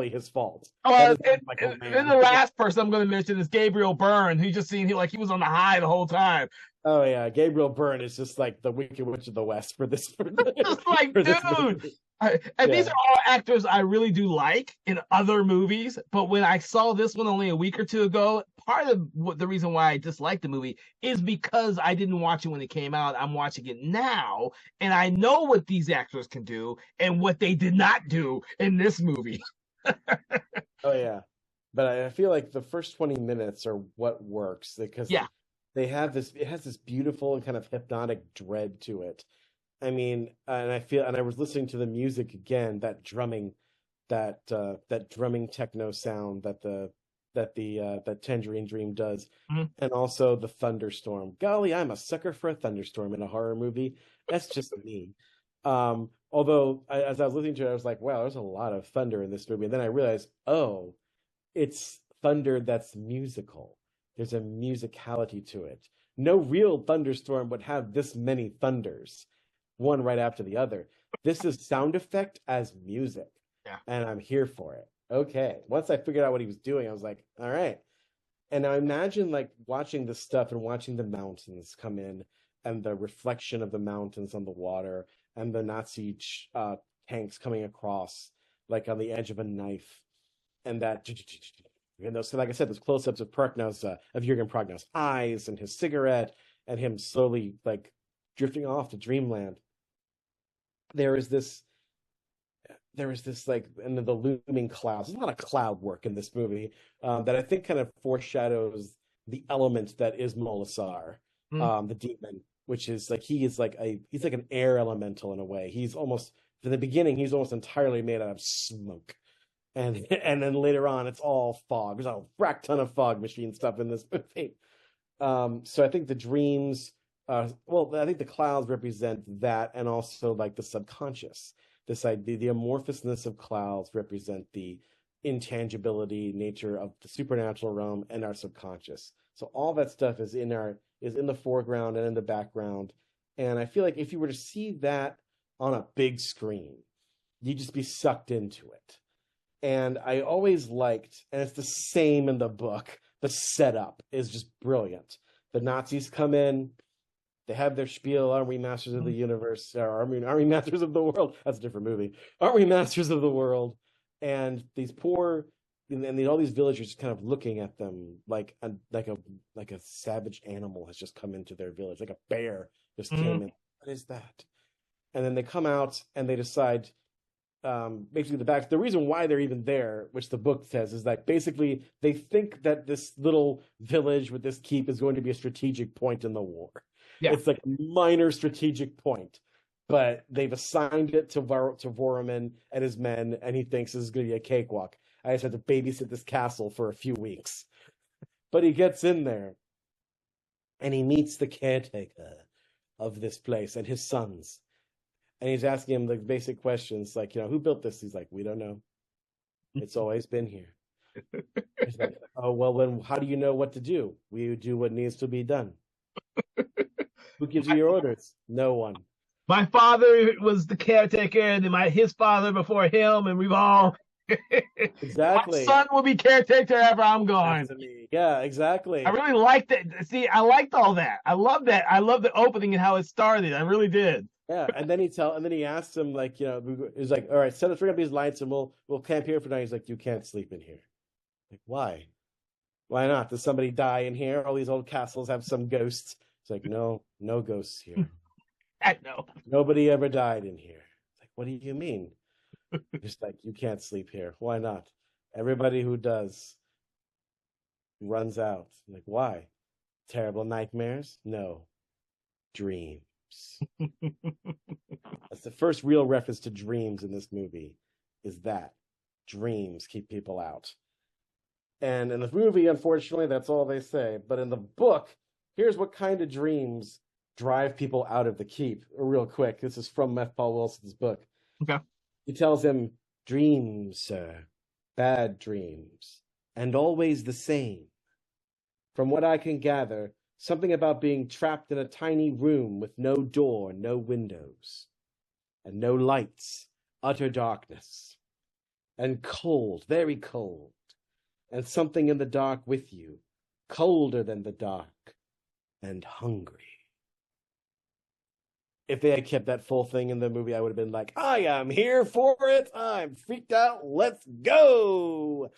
his fault. And the last person I'm going to mention is Gabriel Byrne, who just seemed he was on the high the whole time. Oh yeah, Gabriel Byrne is just like the Wicked Witch of the West for this. Just like, dude. These are all actors I really do like in other movies, but when I saw this one only a week or two ago, part of the reason why I disliked the movie is because I didn't watch it when it came out. I'm watching it now, and I know what these actors can do and what they did not do in this movie. Oh yeah, but I feel like the first 20 minutes are what works because they have this. It has this beautiful and kind of hypnotic dread to it. I mean, and I was listening to the music again, that drumming techno sound that Tangerine Dream does, and also the thunderstorm. Golly, I'm a sucker for a thunderstorm in a horror movie. That's just me. Although as I was listening to it, I was like, wow, there's a lot of thunder in this movie, and then I realized, oh, it's thunder that's musical. There's a musicality to it. No real thunderstorm would have this many thunders, one right after the other. This is sound effect as music. Yeah. And I'm here for it. Okay. Once I figured out what he was doing, I was like, all right. And now imagine like watching this stuff and watching the mountains come in and the reflection of the mountains on the water and the Nazi tanks coming across like on the edge of a knife. And that, so like I said, those close-ups of Jurgen Prochnow's eyes and his cigarette and him slowly like drifting off to dreamland. There is this like, and the looming clouds. There's a lot of cloud work in this movie that I think kind of foreshadows the element that is Molasar, the demon, which is like he's like an air elemental in a way. He's almost from the beginning he's almost entirely made out of smoke, and then later on it's all fog. There's a rack ton of fog machine stuff in this movie. So I think the dreams. I think the clouds represent that, and also like the subconscious. This idea, the amorphousness of clouds represent the intangibility nature of the supernatural realm and our subconscious. So all that stuff is in the foreground and in the background. And I feel like if you were to see that on a big screen, you'd just be sucked into it. And I always liked, and it's the same in the book, the setup is just brilliant. The Nazis come in. They have their spiel, aren't we masters of the universe? Or aren't we masters of the world? That's a different movie. Aren't we masters of the world? And these all these villagers kind of looking at them like a savage animal has just come into their village, like a bear just came in. What is that? And then they come out and they decide, basically the reason why they're even there, which the book says, is that basically they think that this little village with this keep is going to be a strategic point in the war. Yeah. It's like a minor strategic point, but they've assigned it to Vorman and his men, and he thinks this is going to be a cakewalk. I just have to babysit this castle for a few weeks. But he gets in there, and he meets the caretaker of this place and his sons. And he's asking him the basic questions, like, who built this? He's like, we don't know. It's always been here. He's like, oh, well, then how do you know what to do? We do what needs to be done. Who gives you your orders? No one. My father was the caretaker, and his father before him, and we've all Exactly. My son will be caretaker after I'm gone. After me. Yeah, exactly. I really liked it. See, I liked all that. I love that. I love the opening and how it started. I really did. Yeah, and then he asks him, like, he's like, all right, turn up these lights and we'll camp here for night. He's like, you can't sleep in here. Like, why? Why not? Does somebody die in here? All these old castles have some ghosts. It's like, no ghosts here. I know. Nobody ever died in here. It's like, what do you mean? Just like, you can't sleep here. Why not? Everybody who does runs out. Like, why? Terrible nightmares? No. Dreams. That's the first real reference to dreams in this movie, is that dreams keep people out. And in the movie, unfortunately, that's all they say. But in the book, here's what kind of dreams drive people out of the keep. Real quick, this is from F. Paul Wilson's book. Okay. He tells him, dreams, sir, bad dreams, and always the same. From what I can gather, something about being trapped in a tiny room with no door, no windows, and no lights, utter darkness, and cold, very cold, and something in the dark with you, colder than the dark, and hungry. If they had kept that full thing in the movie, I would have been like, I am here for it. I'm freaked out. Let's go.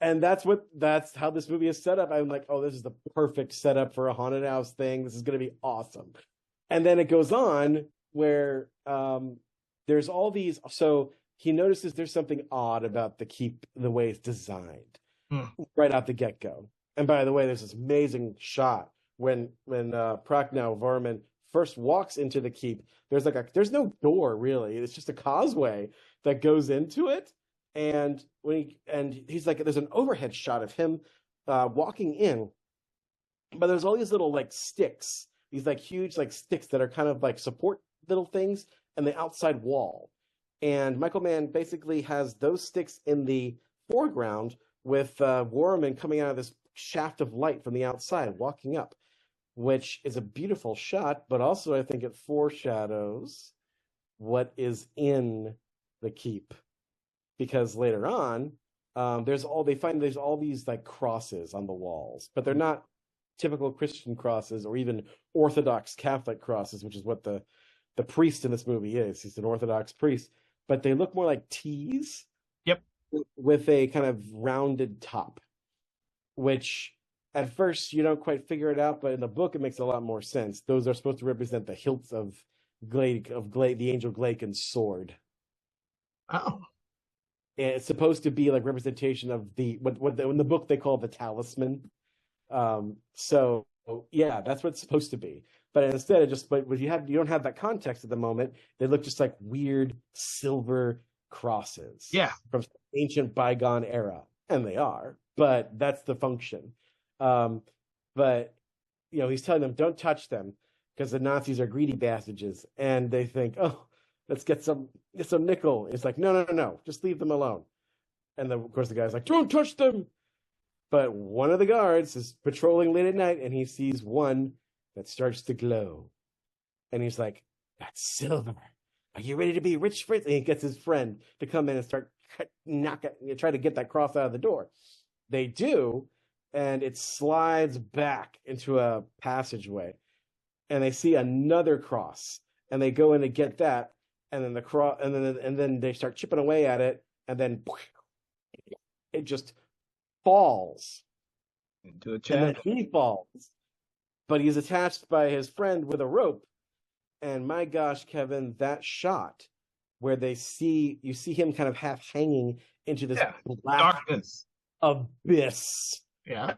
And that's how this movie is set up. I'm like, oh, this is the perfect setup for a haunted house thing. This is going to be awesome. And then it goes on where there's all these. So he notices there's something odd about the keep, the way it's designed right out the get-go. And by the way, there's this amazing shot when Prochnow Vorman first walks into the keep. There's no door really. It's just a causeway that goes into it. And he's like, there's an overhead shot of him walking in, but there's all these little like sticks, these like huge like sticks that are kind of like support little things and the outside wall. And Michael Mann basically has those sticks in the foreground with Worman coming out of this shaft of light from the outside, walking up, which is a beautiful shot, but also I think it foreshadows what is in the keep. Because later on, there's all these like crosses on the walls, but they're not typical Christian crosses or even Orthodox Catholic crosses, which is what the priest in this movie is. He's an Orthodox priest, but they look more like T's. Yep. With a kind of rounded top, which at first you don't quite figure it out, but in the book it makes a lot more sense. Those are supposed to represent the hilts of the angel Glaken's sword. Oh. And it's supposed to be like representation of in the book they call the talisman. So yeah, that's what it's supposed to be. But instead you don't have that context at the moment. They look just like weird silver crosses. Yeah. From ancient bygone era. And they are, but that's the function. But he's telling them don't touch them because the Nazis are greedy bastards, and they think, oh, let's get some nickel. It's like, no, just leave them alone. And then, of course, the guy's like, don't touch them. But one of the guards is patrolling late at night, and he sees one that starts to glow. And he's like, that's silver. Are you ready to be rich, Fritz? And he gets his friend to come in and start try to get that cross out of the door. They do, and it slides back into a passageway. And they see another cross, and they go in to get that. And then the cross, and then they start chipping away at it, and then it just falls into a chest. And then he falls, but he's attached by his friend with a rope. And my gosh, Kevin, that shot where you see him kind of half hanging into this black darkness abyss. Yeah.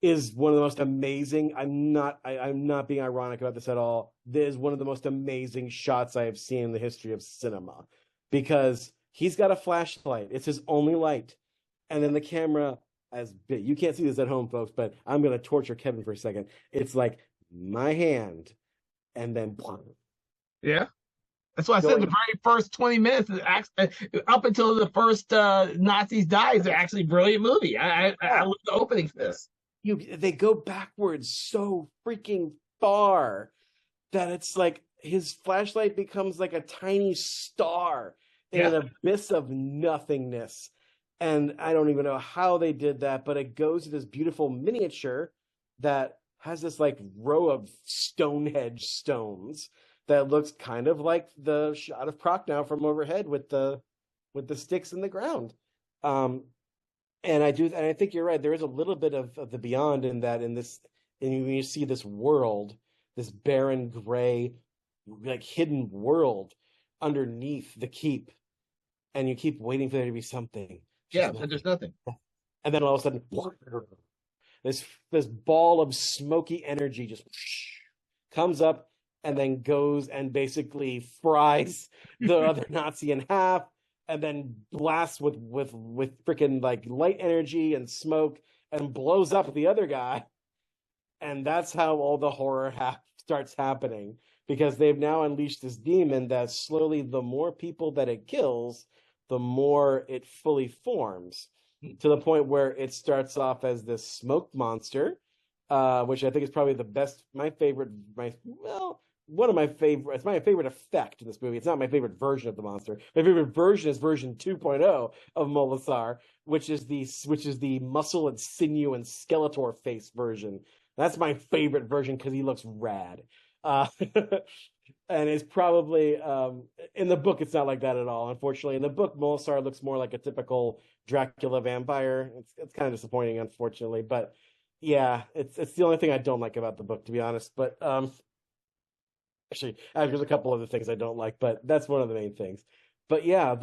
Is one of the most amazing. I'm not being ironic about this at all. This is one of the most amazing shots I have seen in the history of cinema, because he's got a flashlight. It's his only light. And then the camera, you can't see this at home, folks, but I'm going to torture Kevin for a second. It's like my hand and then yeah. That's why I said the very first 20 minutes, up until the first Nazis die, is actually a brilliant movie. I love the opening for this. They go backwards so freaking far that it's like his flashlight becomes like a tiny star in an abyss of nothingness. And I don't even know how they did that, but it goes to this beautiful miniature that has this like row of Stonehenge stones that looks kind of like the shot of Prochnow from overhead with the sticks in the ground. And I think you're right. There is a little bit of the beyond in that, and you see this world, this barren, gray, like hidden world underneath the keep, and you keep waiting for there to be something. Yeah, and there's nothing. And then all of a sudden, this ball of smoky energy just comes up and then goes and basically fries the other Nazi in half, and then blasts with freaking like light energy and smoke and blows up the other guy. And that's how all the horror starts happening, because they've now unleashed this demon that slowly, the more people that it kills, the more it fully forms, to the point where it starts off as this smoke monster, which I think is probably one of my favorite. It's my favorite effect in this movie. It's not my favorite version of the monster. My favorite version is version 2.0 of Molosar, which is the muscle and sinew and Skeletor face version. That's my favorite version because he looks rad. And it's probably in the book, it's not like that at all. Unfortunately, in the book, Molosar looks more like a typical Dracula vampire. It's kind of disappointing, unfortunately. But yeah, it's the only thing I don't like about the book, to be honest. But actually, there's a couple other things I don't like, but that's one of the main things. But yeah,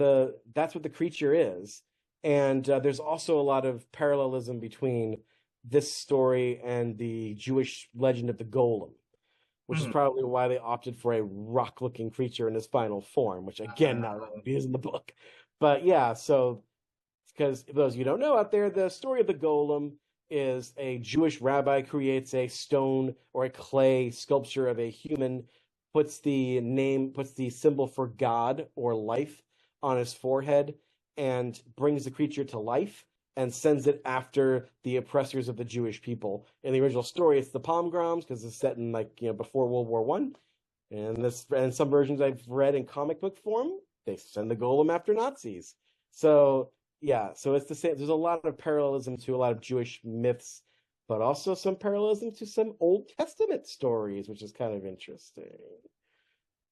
that's what the creature is, and there's also a lot of parallelism between this story and the Jewish legend of the Golem, which is probably why they opted for a rock-looking creature in his final form, which again, not really is in the book. But yeah, so because for those of you who don't know out there, the story of the Golem is a Jewish rabbi creates a stone or a clay sculpture of a human, puts the symbol for God or life on his forehead, and brings the creature to life and sends it after the oppressors of the Jewish people. In the original story, it's the pogroms, because it's set in before World War I. And some versions I've read in comic book form, they send the Golem after Nazis. So yeah, so it's the same. There's a lot of parallelism to a lot of Jewish myths, but also some parallelism to some Old Testament stories, which is kind of interesting.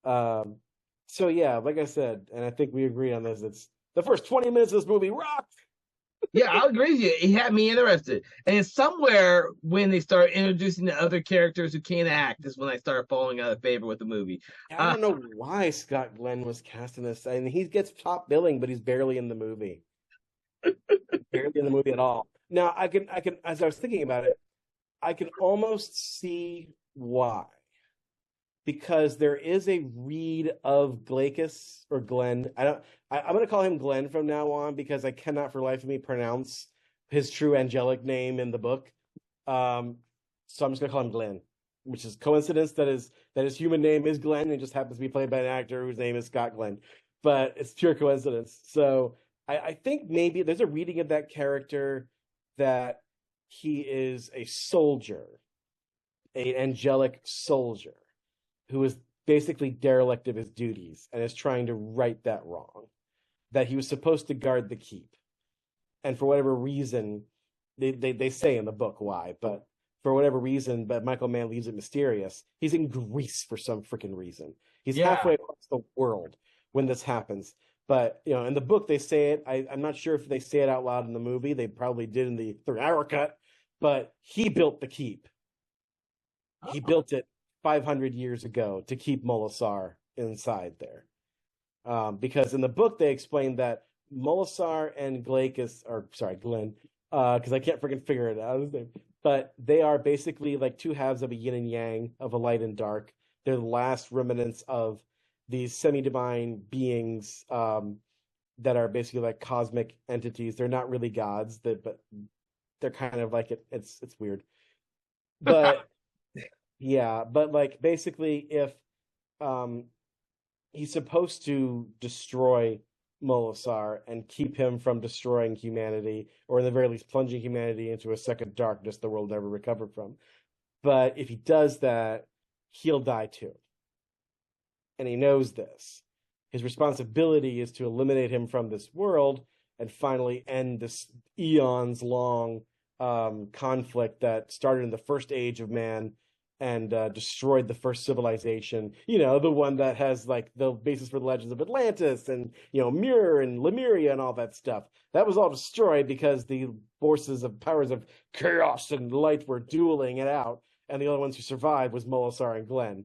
So yeah, like I said, and I think we agree on this, it's the first 20 minutes of this movie rocked. Yeah, I'll agree with you. It had me interested. And somewhere when they start introducing the other characters who can't act is when I start falling out of favor with the movie. I don't know why Scott Glenn was cast in this. I mean, he gets top billing, but he's barely in the movie. Barely in the movie at all. Now, I can, as I was thinking about it, I can almost see why. Because there is a read of Glacus or Glenn. I'm going to call him Glenn from now on, because I cannot for life of me pronounce his true angelic name in the book. So I'm just going to call him Glenn, which is coincidence that his human name is Glenn and just happens to be played by an actor whose name is Scott Glenn. But it's pure coincidence. So I think maybe there's a reading of that character that he is a soldier, an angelic soldier, who is basically derelict of his duties and is trying to right that wrong, that he was supposed to guard the keep. And for whatever reason, they say in the book why, but for whatever reason, but Michael Mann leaves it mysterious. He's in Greece for some freaking reason. He's halfway across the world when this happens. But, in the book, they say it. I'm not sure if they say it out loud in the movie. They probably did in the 3-hour cut, but he built the keep. He built it 500 years ago to keep Molosar inside there. Because in the book, they explained that Molosar and Glenn, because I can't freaking figure it out, his name, but they are basically like two halves of a yin and yang, of a light and dark. They're the last remnants of these semi-divine beings that are basically like cosmic entities. They're not really gods, but they're kind of like it. It's weird. But yeah, but like basically if he's supposed to destroy Molosar and keep him from destroying humanity, or in the very least plunging humanity into a second darkness the world never recovered from. But if he does that, he'll die too. And he knows this. his responsibility is to eliminate him from this world and finally end this eons long conflict that started in the first age of man and destroyed the first civilization, the one that has like the basis for the legends of Atlantis and, Muir and Lemuria and all that stuff. That was all destroyed because the powers of chaos and light were dueling it out. And the only ones who survived was Molasar and Glenn.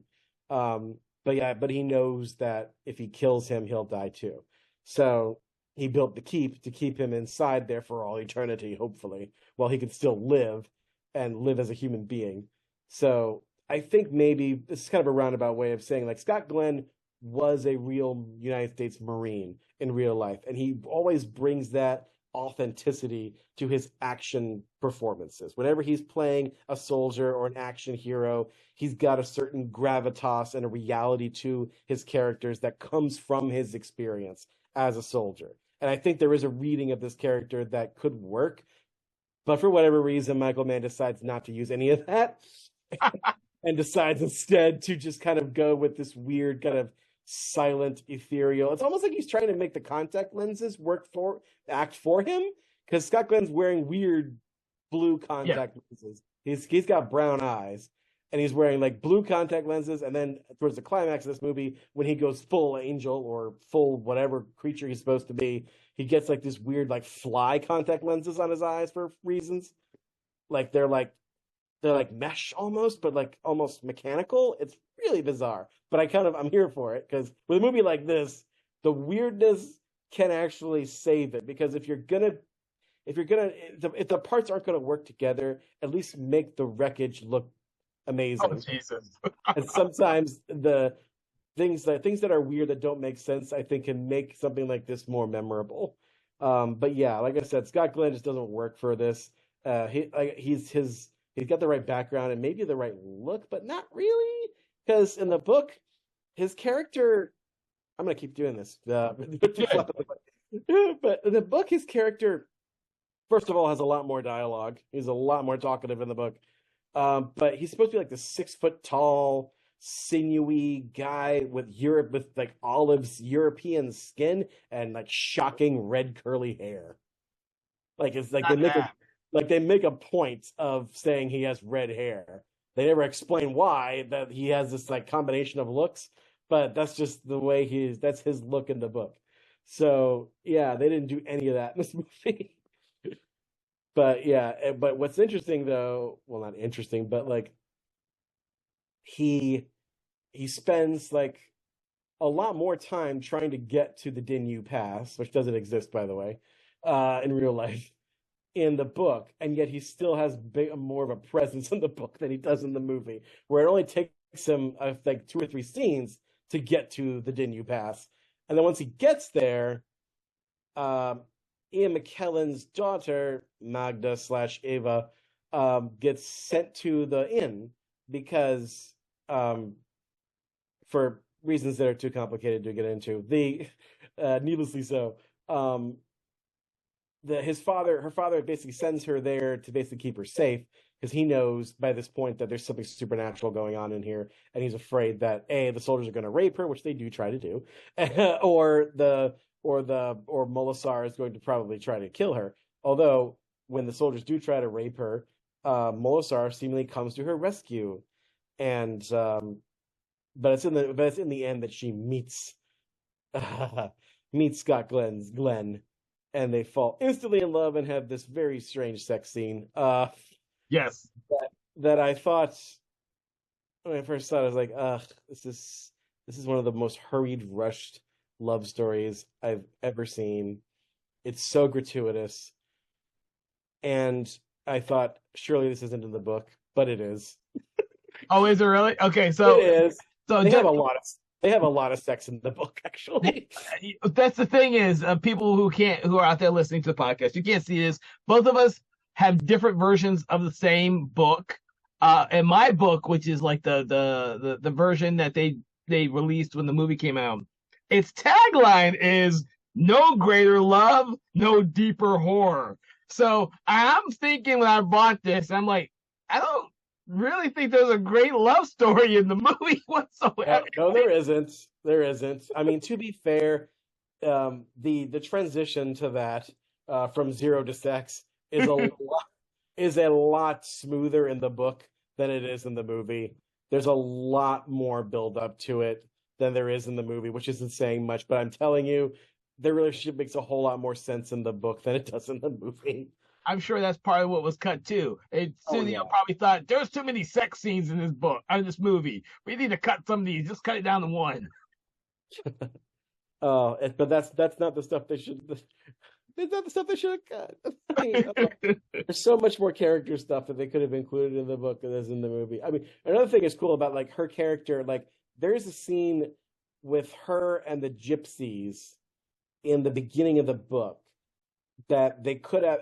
But he knows that if he kills him, he'll die too. So he built the keep to keep him inside there for all eternity, hopefully, while he can still live and live as a human being. So I think maybe this is kind of a roundabout way of saying, like, Scott Glenn was a real United States Marine in real life, and he always brings that authenticity to his action performances. Whenever he's playing a soldier or an action hero, he's got a certain gravitas and a reality to his characters that comes from his experience as a soldier. And I think there is a reading of this character that could work, but for whatever reason, Michael Mann decides not to use any of that and decides instead to just kind of go with this weird kind of silent, ethereal. It's almost like he's trying to make the contact lenses act for him, because Scott Glenn's wearing weird blue contact lenses. He's got brown eyes, and he's wearing like blue contact lenses. And then towards the climax of this movie, when he goes full angel or full whatever creature he's supposed to be, he gets like this weird like fly contact lenses on his eyes for reasons. Like they're like mesh almost, but like almost mechanical. It's really bizarre, but I'm here for it, because with a movie like this, the weirdness can actually save it, because if the parts aren't gonna work together, at least make the wreckage look amazing. Oh, Jesus. And sometimes the things that are weird that don't make sense, I think, can make something like this more memorable. But yeah, like I said, Scott Glenn just doesn't work for this. He's got the right background and maybe the right look, but not really. Because in the book, his character, I'm going to keep doing this. But in the book, his character, first of all, has a lot more dialogue. He's a lot more talkative in the book. But he's supposed to be like the 6 foot tall, sinewy guy with like Olive's European skin and like shocking red curly hair. Like it's like they make a point of saying he has red hair. They never explain why, that he has this like combination of looks, but that's just the way that's his look in the book. So yeah, they didn't do any of that in this movie. But what's interesting though, well, not interesting, but like he spends like a lot more time trying to get to the Dinyu Pass, which doesn't exist, by the way, in real life, in the book, and yet he still has more of a presence in the book than he does in the movie, where it only takes him like 2 or 3 scenes to get to the Dinyu Pass. And then once he gets there, Ian McKellen's daughter, Magda/Ava, gets sent to the inn because, for reasons that are too complicated to get into, needlessly so, her father basically sends her there to basically keep her safe, because he knows by this point that there's something supernatural going on in here, and he's afraid that the soldiers are going to rape her, which they do try to do, or Molasar is going to probably try to kill her. Although when the soldiers do try to rape her, Molasar seemingly comes to her rescue, and but it's in the end that she meets Scott Glenn, and they fall instantly in love and have this very strange sex scene. Yes. That I thought, when I first saw it, I was like, this is one of the most hurried, rushed love stories I've ever seen. It's so gratuitous. And I thought, surely this isn't in the book, but it is. Oh, is it really? Okay, so it is. So they have a lot of sex in the book, actually. That's the thing is, people who are out there listening to the podcast, you can't see this. Both of us have different versions of the same book. In my book, which is like the version that they released when the movie came out, its tagline is "No greater love, no deeper horror." So I'm thinking when I bought this, I'm like, I don't really think there's a great love story in the movie whatsoever. No, there isn't. There isn't. I mean, to be fair, the transition to that from zero to sex is a lot smoother in the book than it is in the movie. There's a lot more build up to it than there is in the movie, which isn't saying much, but I'm telling you, their relationship makes a whole lot more sense in the book than it does in the movie. I'm sure that's part of what was cut too. And Oh Studio yeah. probably thought there's too many sex scenes in this book, in this movie. We need to cut some of these. Just cut it down to one. But that's not the stuff they should. It's not the stuff they should have cut. I mean, there's so much more character stuff that they could have included in the book than is in the movie. I mean, another thing is cool about like her character. Like, there's a scene with her and the gypsies in the beginning of the book that they could have,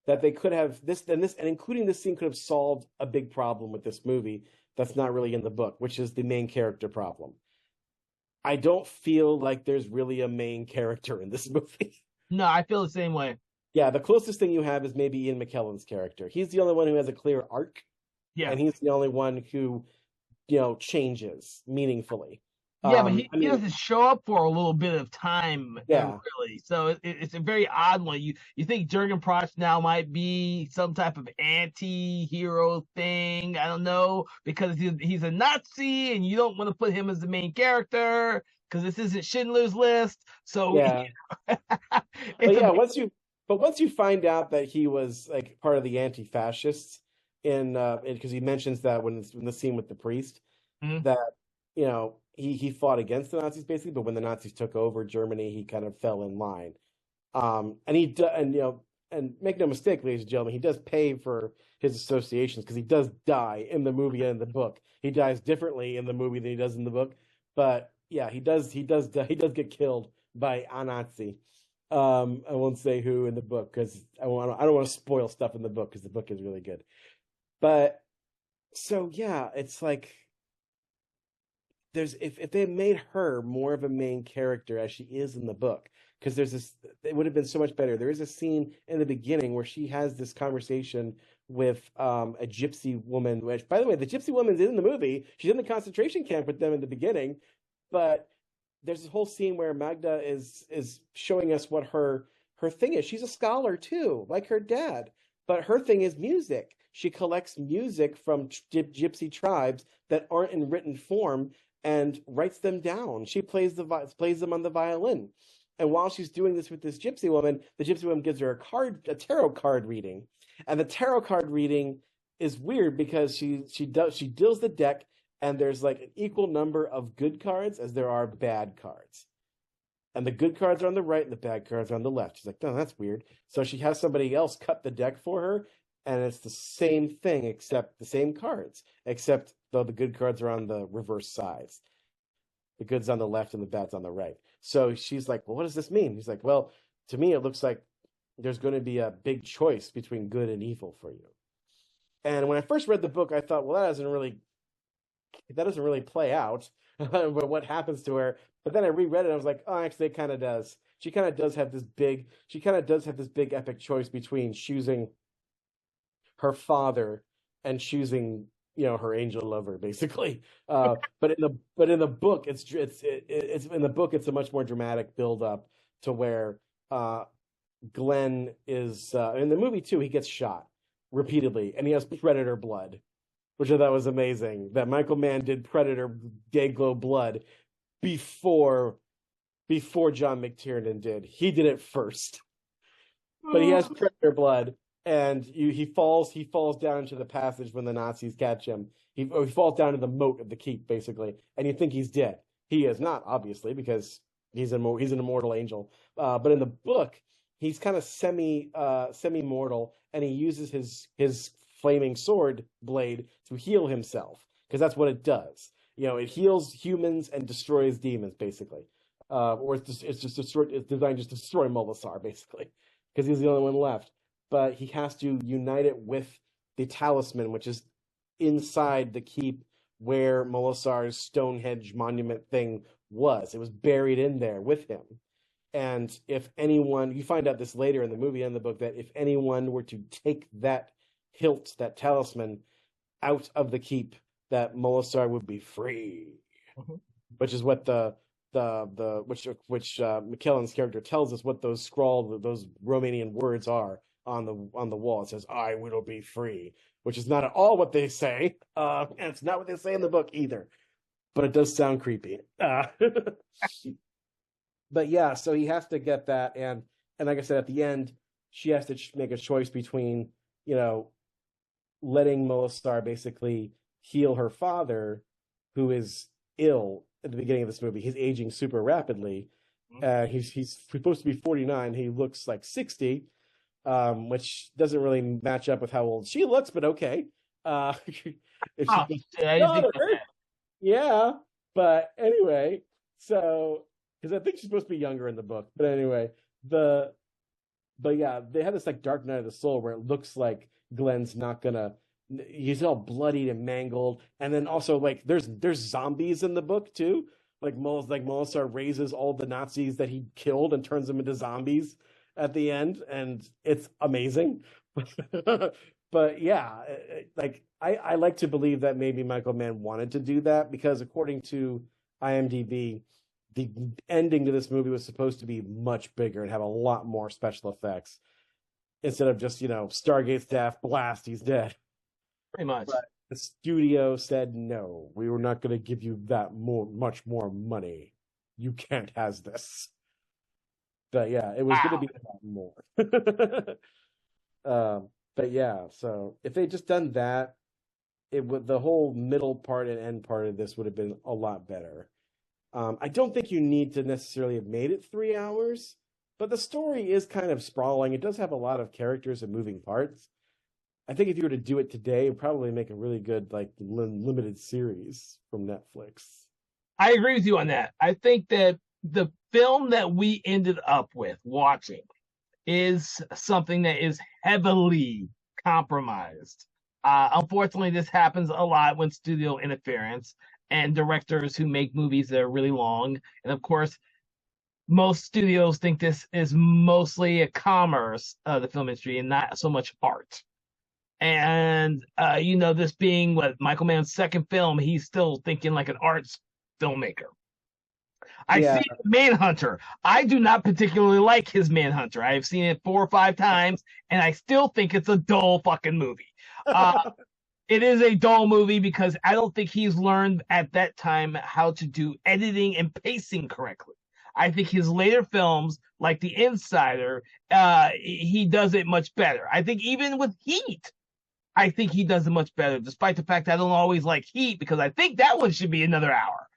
that they could have and including this scene could have solved a big problem with this movie that's not really in the book, which is the main character problem. I don't feel like there's really a main character in this movie. No, I feel the same way. Yeah, the closest thing you have is maybe Ian McKellen's character. He's the only one who has a clear arc. Yeah. And he's the only one who, changes meaningfully. Yeah, but he doesn't show up for a little bit of time, Yeah. really. So it's a very odd one. You think Jurgen Proch now might be some type of anti-hero thing? I don't know, because he's a Nazi, and you don't want to put him as the main character because this isn't Schindler's List. So Yeah. Once you find out that he was like part of the anti-fascists because he mentions that when the scene with the priest, that he fought against the Nazis basically, but when the Nazis took over Germany, he kind of fell in line. And make no mistake, ladies and gentlemen, he does pay for his associations because he does die in the movie and in the book. He dies differently in the movie than he does in the book, but yeah, he does get killed by a Nazi. I won't say who in the book because I don't want to spoil stuff in the book because the book is really good. But so yeah, it's like if they made her more of a main character as she is in the book, because there's this, it would have been so much better. There is a scene in the beginning where she has this conversation with a gypsy woman, which, by the way, the gypsy woman's in the movie. She's in the concentration camp with them in the beginning, but there's this whole scene where Magda is showing us what her thing is. She's a scholar too, like her dad, but her thing is music. She collects music from gypsy tribes that aren't in written form and writes them down. She plays them on the violin. And while she's doing this with this gypsy woman, the gypsy woman gives her a tarot card reading. And the tarot card reading is weird because she deals the deck, and there's like an equal number of good cards as there are bad cards. And the good cards are on the right and the bad cards are on the left. She's like, no, that's weird. So she has somebody else cut the deck for her, and it's the same thing, except the same cards, except though the good cards are on the reverse sides. The good's on the left and the bad's on the right. So she's like, well, what does this mean? He's like, well, to me, it looks like there's going to be a big choice between good and evil for you. And when I first read the book, I thought, well, that doesn't really play out what happens to her. But then I reread it and I was like, oh, actually, it kind of does. She kind of does have this big epic choice between choosing her father and choosing, her angel lover, basically. But in the book, it's a much more dramatic build up to where Glenn is in the movie too. He gets shot repeatedly, and he has Predator blood, which I thought was amazing. That Michael Mann did Predator Day Glow blood before John McTiernan did. He did it first, but he has Predator blood. And he falls down into the passage when the Nazis catch him. He falls down to the moat of the keep, basically, and you think he's dead. He is not, obviously, because he's an immortal angel. But in the book, he's kind of semi-mortal, and he uses his flaming sword blade to heal himself, because that's what it does. It heals humans and destroys demons, basically. Or it's designed just to destroy Molasar, basically, because he's the only one left. But he has to unite it with the talisman, which is inside the keep where Molasar's Stonehenge monument thing was. It was buried in there with him. And if anyone, you find out this later in the movie and the book, that if anyone were to take that hilt, that talisman, out of the keep, that Molasar would be free. which is what which McKellen's character tells us what those scrawled, those Romanian words are on the wall. It says, "I will be free," which is not at all what they say, and it's not what they say in the book either. But it does sound creepy. But yeah, so he has to get that, and like I said, at the end, she has to make a choice between, letting Molastar basically heal her father, who is ill at the beginning of this movie. He's aging super rapidly. He's supposed to be 49. He looks like 60, which doesn't really match up with how old she looks, but okay. If yeah, but anyway, so because I think she's supposed to be younger in the book, but anyway, but yeah, they have this like Dark Night of the Soul where it looks like Glenn's not gonna. He's all bloodied and mangled, and then also like there's zombies in the book too. Like Molasar raises all the Nazis that he killed and turns them into zombies at the end, and it's amazing. But yeah, like I like to believe that maybe Michael Mann wanted to do that because according to IMDb, the ending to this movie was supposed to be much bigger and have a lot more special effects instead of just, Stargate staff blast, he's dead. Pretty much. But the studio said, no, we were not going to give you that much more money. You can't have this. But yeah, it was going to be a lot more. But yeah, so if they just done that, the whole middle part and end part of this would have been a lot better. I don't think you need to necessarily have made it 3 hours, but the story is kind of sprawling. It does have a lot of characters and moving parts. I think if you were to do it today, it would probably make a really good like limited series from Netflix. I agree with you on that. I think that the film that we ended up with watching is something that is heavily compromised. Unfortunately, this happens a lot when studio interference and directors who make movies that are really long. And of course, most studios think this is mostly a commerce of the film industry and not so much art. And, this being what Michael Mann's second film, he's still thinking like an arts filmmaker. I see Manhunter. I do not particularly like his Manhunter. I have seen it 4 or 5 times, and I still think it's a dull fucking movie. It is a dull movie because I don't think he's learned at that time how to do editing and pacing correctly. I think his later films, like The Insider, he does it much better. I think even with Heat, I think he does it much better, despite the fact I don't always like Heat because I think that one should be another hour.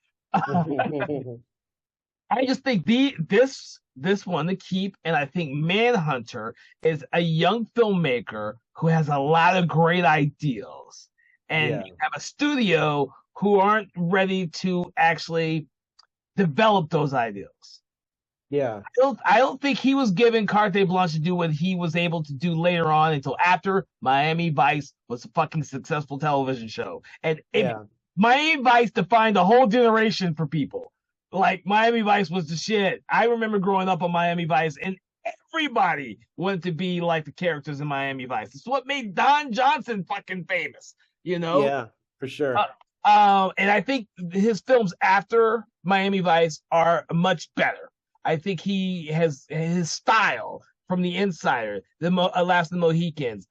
I just think this one to keep, and I think Manhunter is a young filmmaker who has a lot of great ideas, and you have a studio who aren't ready to actually develop those ideas. Yeah, I don't think he was given carte blanche to do what he was able to do later on until after Miami Vice was a fucking successful television show, and Miami Vice defined a whole generation for people. Like Miami Vice was the shit. I remember growing up on Miami Vice, and everybody wanted to be like the characters in Miami Vice. It's what made Don Johnson fucking famous, Yeah, for sure. And I think his films after Miami Vice are much better. I think he has his style from The Insider, Last of the Mohicans,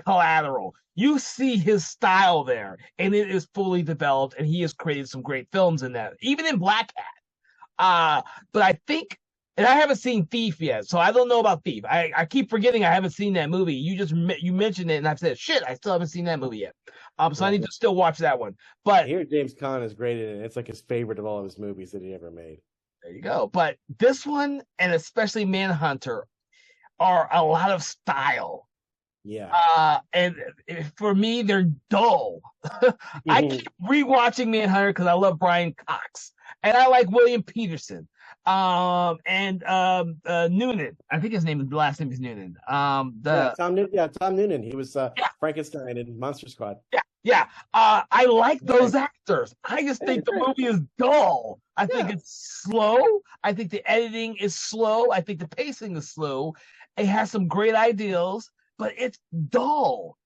Collateral. You see his style there, and it is fully developed, and he has created some great films in that, even in Black Hat. But I think, and I haven't seen Thief yet, so I don't know about Thief. I keep forgetting I haven't seen that movie. You mentioned it, and I've said, shit, I still haven't seen that movie yet. So I need to still watch that one. But I hear James Caan is great in it. It's like his favorite of all of his movies that he ever made. There you go. But this one, and especially Manhunter, are a lot of style. Yeah. And for me, they're dull. I keep rewatching Manhunter because I love Brian Cox and I like William Peterson. And Noonan. I think the last name is Noonan. Tom Noonan. He was Frankenstein in Monster Squad. Yeah. I like those actors. I just think the movie is dull. I think it's slow. I think the editing is slow. I think the pacing is slow. It has some great ideas, but it's dull.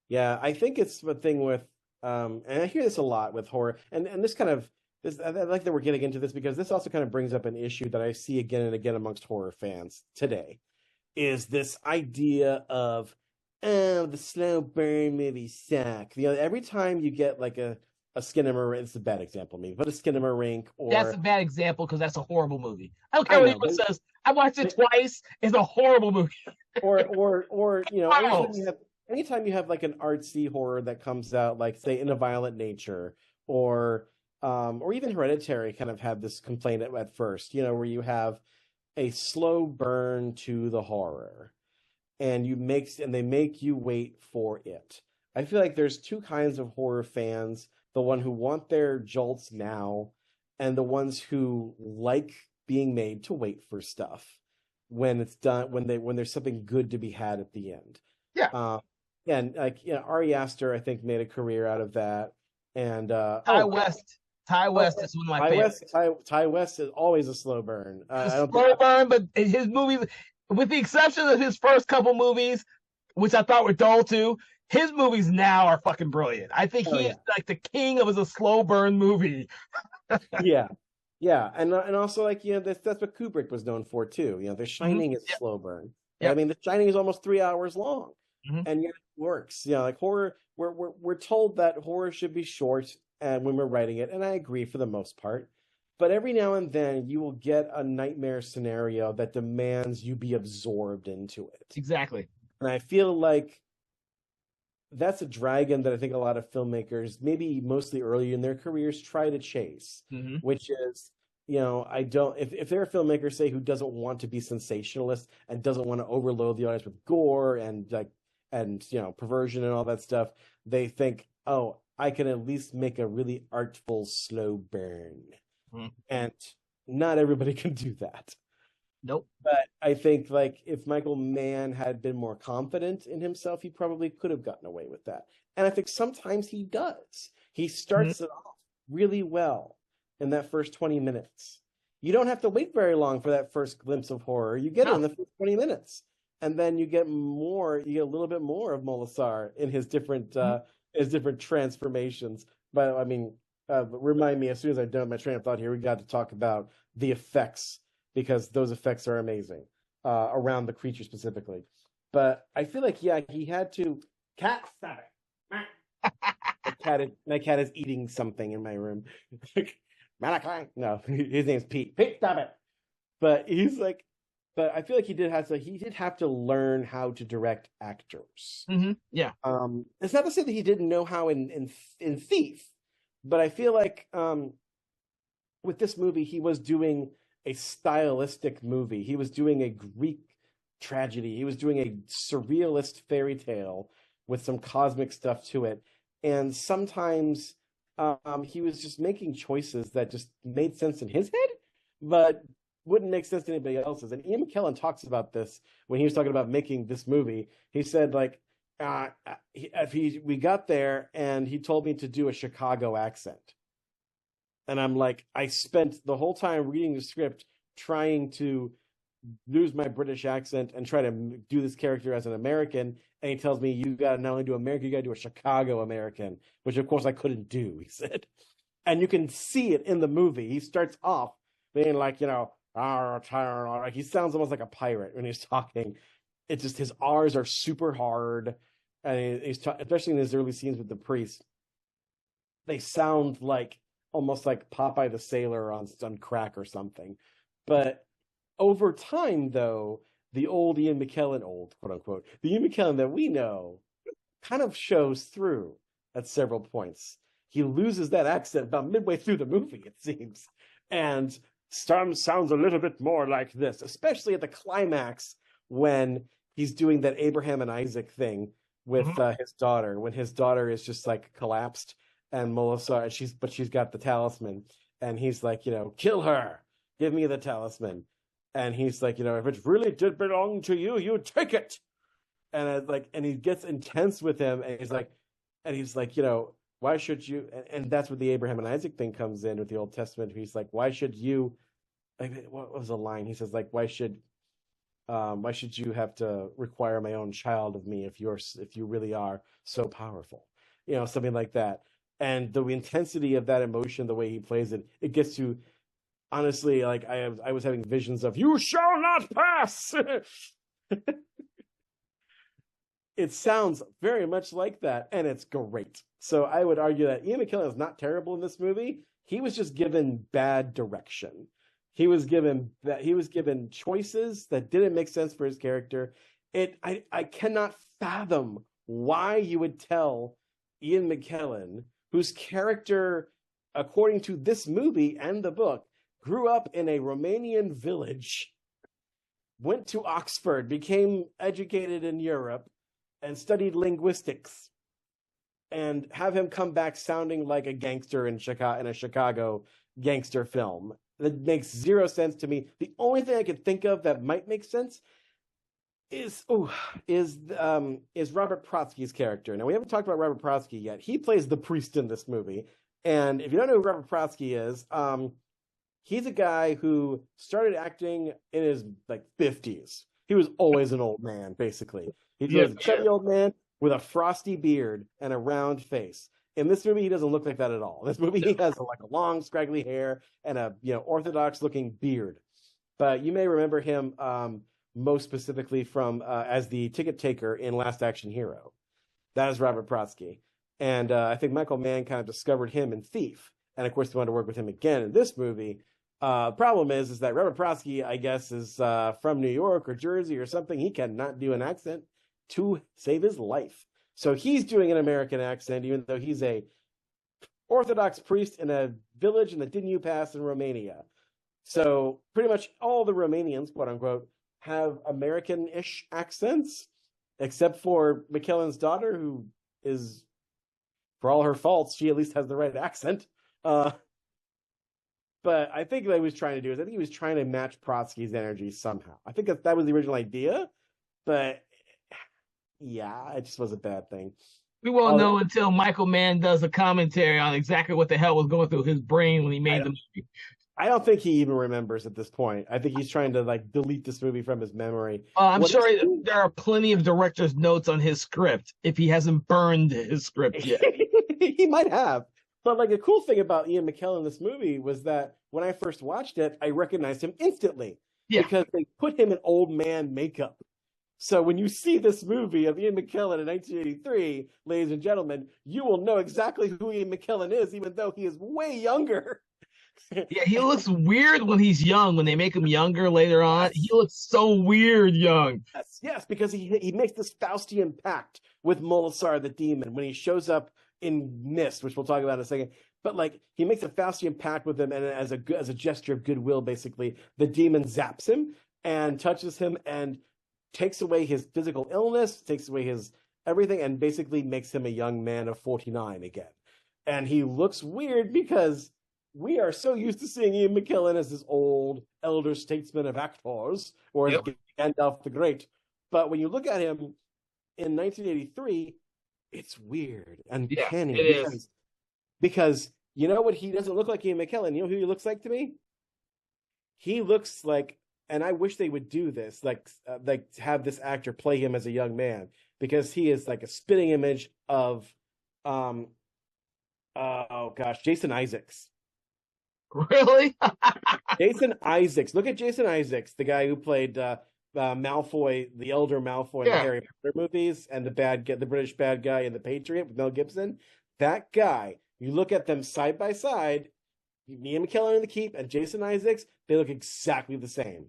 Yeah, I think it's the thing with, and I hear this a lot with horror, and this kind of I like that we're getting into this because this also kind of brings up an issue that I see again and again amongst horror fans today, is this idea of, oh, the slow burn movies suck. Every time you get like a Skinamarink, it's a bad example, maybe, but a Skinamarink That's a or bad example because that's a horrible movie. I don't care I what know, anyone but says. I watched it twice. It's a horrible movie. or Miles. anytime you have like an artsy horror that comes out, like say In a Violent Nature or even Hereditary kind of had this complaint at first, where you have a slow burn to the horror and they make you wait for it. I feel like there's two kinds of horror fans, the one who want their jolts now and the ones who like being made to wait for stuff when it's done, when there's something good to be had at the end. Yeah. And like, Ari Aster, I think, made a career out of that. And Ty West. Ty West is one of my favorites. Ty West is always a slow burn. Slow burn, but his movies, with the exception of his first couple movies, which I thought were dull too, his movies now are fucking brilliant. I think he is like the king of a slow burn movie. Yeah. And also like, that's what Kubrick was known for too. The Shining is slow burn. I mean, The Shining is almost 3 hours long, and yet it works. Like horror, we're told that horror should be short, and when we're writing it, and I agree for the most part, but every now and then you will get a nightmare scenario that demands you be absorbed into it. Exactly. And I feel like that's a dragon that I think a lot of filmmakers, maybe mostly early in their careers, try to chase, which is, if they're a filmmaker, say, who doesn't want to be sensationalist and doesn't want to overload the audience with gore and perversion and all that stuff, they think, oh, I can at least make a really artful slow burn. And not everybody can do that. Nope. But I think like if Michael Mann had been more confident in himself, he probably could have gotten away with that. And I think sometimes he does. He starts it off really well in that first 20 minutes. You don't have to wait very long for that first glimpse of horror. You get it in the first 20 minutes. And then you get a little bit more of Molasar in his different transformations. But I mean, remind me, as soon as I'm done my train of thought here, we got to talk about the effects, because those effects are amazing around the creature specifically. But I feel like, he had to. Cat, stop it. My cat is eating something in my room. Malachi, no, his name's Pete. Pete, stop it. But I feel like he did have to learn how to direct actors. Yeah. It's not to say that he didn't know how in Thief, but I feel like with this movie he was doing a stylistic movie. He was doing a Greek tragedy. He was doing a surrealist fairy tale with some cosmic stuff to it. And sometimes he was just making choices that just made sense in his head, but wouldn't make sense to anybody else's. And Ian McKellen talks about this when he was talking about making this movie. He said, like, we got there and he told me to do a Chicago accent. And I'm like, I spent the whole time reading the script trying to lose my British accent and try to do this character as an American. And he tells me, you got to not only do American, you got to do a Chicago American, which of course I couldn't do, he said. And you can see it in the movie. He starts off being like, he sounds almost like a pirate when he's talking. It's just his R's are super hard. And especially in his early scenes with the priest, they sound like almost like Popeye the Sailor on crack or something. But over time, though, the old Ian McKellen, quote unquote, the Ian McKellen that we know kind of shows through at several points. He loses that accent about midway through the movie, it seems, and sounds a little bit more like this, especially at the climax when he's doing that Abraham and Isaac thing with his daughter, when his daughter is just like collapsed. And Molasar, she's got the talisman, and he's like, kill her, give me the talisman, and he's like, if it really did belong to you, you take it, and he gets intense with him, and he's like, why should you? And that's where the Abraham and Isaac thing comes in with the Old Testament. He's like, why should you? Like, what was the line? He says, like, why should you have to require my own child of me if you really are so powerful? Something like that. and the intensity of that emotion, the way he plays it, it gets to, honestly, like I was having visions of "You shall not pass." It sounds very much like that, and it's great. So I would argue that Ian McKellen is not terrible in this movie. He was just given bad direction. He was given choices that didn't make sense for his character. I cannot fathom why you would tell Ian McKellen, whose character, according to this movie and the book, grew up in a Romanian village, went to Oxford, became educated in Europe, and studied linguistics, and have him come back sounding like a gangster in a Chicago gangster film. That makes zero sense to me. The only thing I could think of that might make sense is Robert Protsky's character. Now, we haven't talked about Robert Protsky yet. He plays the priest in this movie. And if you don't know who Robert Protsky is, he's a guy who started acting in his 50s. He was always an old man, basically. He was a chubby old man with a frosty beard and a round face. In this movie, he doesn't look like that at all. In this movie, he has a long, scraggly hair and a orthodox-looking beard. But you may remember him most specifically from as the ticket taker in Last Action Hero. That is Robert Protsky. And I think Michael Mann kind of discovered him in Thief. And of course, they wanted to work with him again in this movie. Problem is that Robert Protsky, I guess, is from New York or Jersey or something. He cannot do an accent to save his life. So he's doing an American accent, even though he's a Orthodox priest in a village in the Danube Pass in Romania. So pretty much all the Romanians, quote unquote, have American-ish accents, except for McKellen's daughter, who is, for all her faults, she at least has the right accent. But I think what he was trying to do is, I think he was trying to match Protsky's energy somehow. I think that was the original idea, but yeah, it just was a bad thing. We won't know until Michael Mann does a commentary on exactly what the hell was going through his brain when he made the movie. I don't think he even remembers at this point. I think he's trying to delete this movie from his memory. I'm sure there are plenty of director's notes on his script if he hasn't burned his script yet. He might have. But the cool thing about Ian McKellen in this movie was that when I first watched it, I recognized him instantly. Yeah. Because they put him in old man makeup. So when you see this movie of Ian McKellen in 1983, ladies and gentlemen, you will know exactly who Ian McKellen is, even though he is way younger. Yeah, he looks weird when he's young. When they make him younger later on, he looks so weird young. Yes, because he makes this Faustian pact with Molasar the demon when he shows up in Mist, which we'll talk about in a second. But he makes a Faustian pact with him, and as a gesture of goodwill, basically, the demon zaps him and touches him and takes away his physical illness, takes away his everything, and basically makes him a young man of 49 again. And he looks weird because we are so used to seeing Ian McKellen as this old elder statesman of actors, or as Gandalf the Great. But when you look at him in 1983, it's weird and uncanny. It is. Because you know what? He doesn't look like Ian McKellen. You know who he looks like to me? He looks like, and I wish they would do this, have this actor play him as a young man, because he is like a spitting image of, Jason Isaacs. Really? Jason Isaacs. Look at Jason Isaacs, the guy who played Malfoy, the elder Malfoy in the Harry Potter movies, and the British bad guy in The Patriot with Mel Gibson. That guy, you look at them side by side, Ian McKellen in The Keep and Jason Isaacs, they look exactly the same.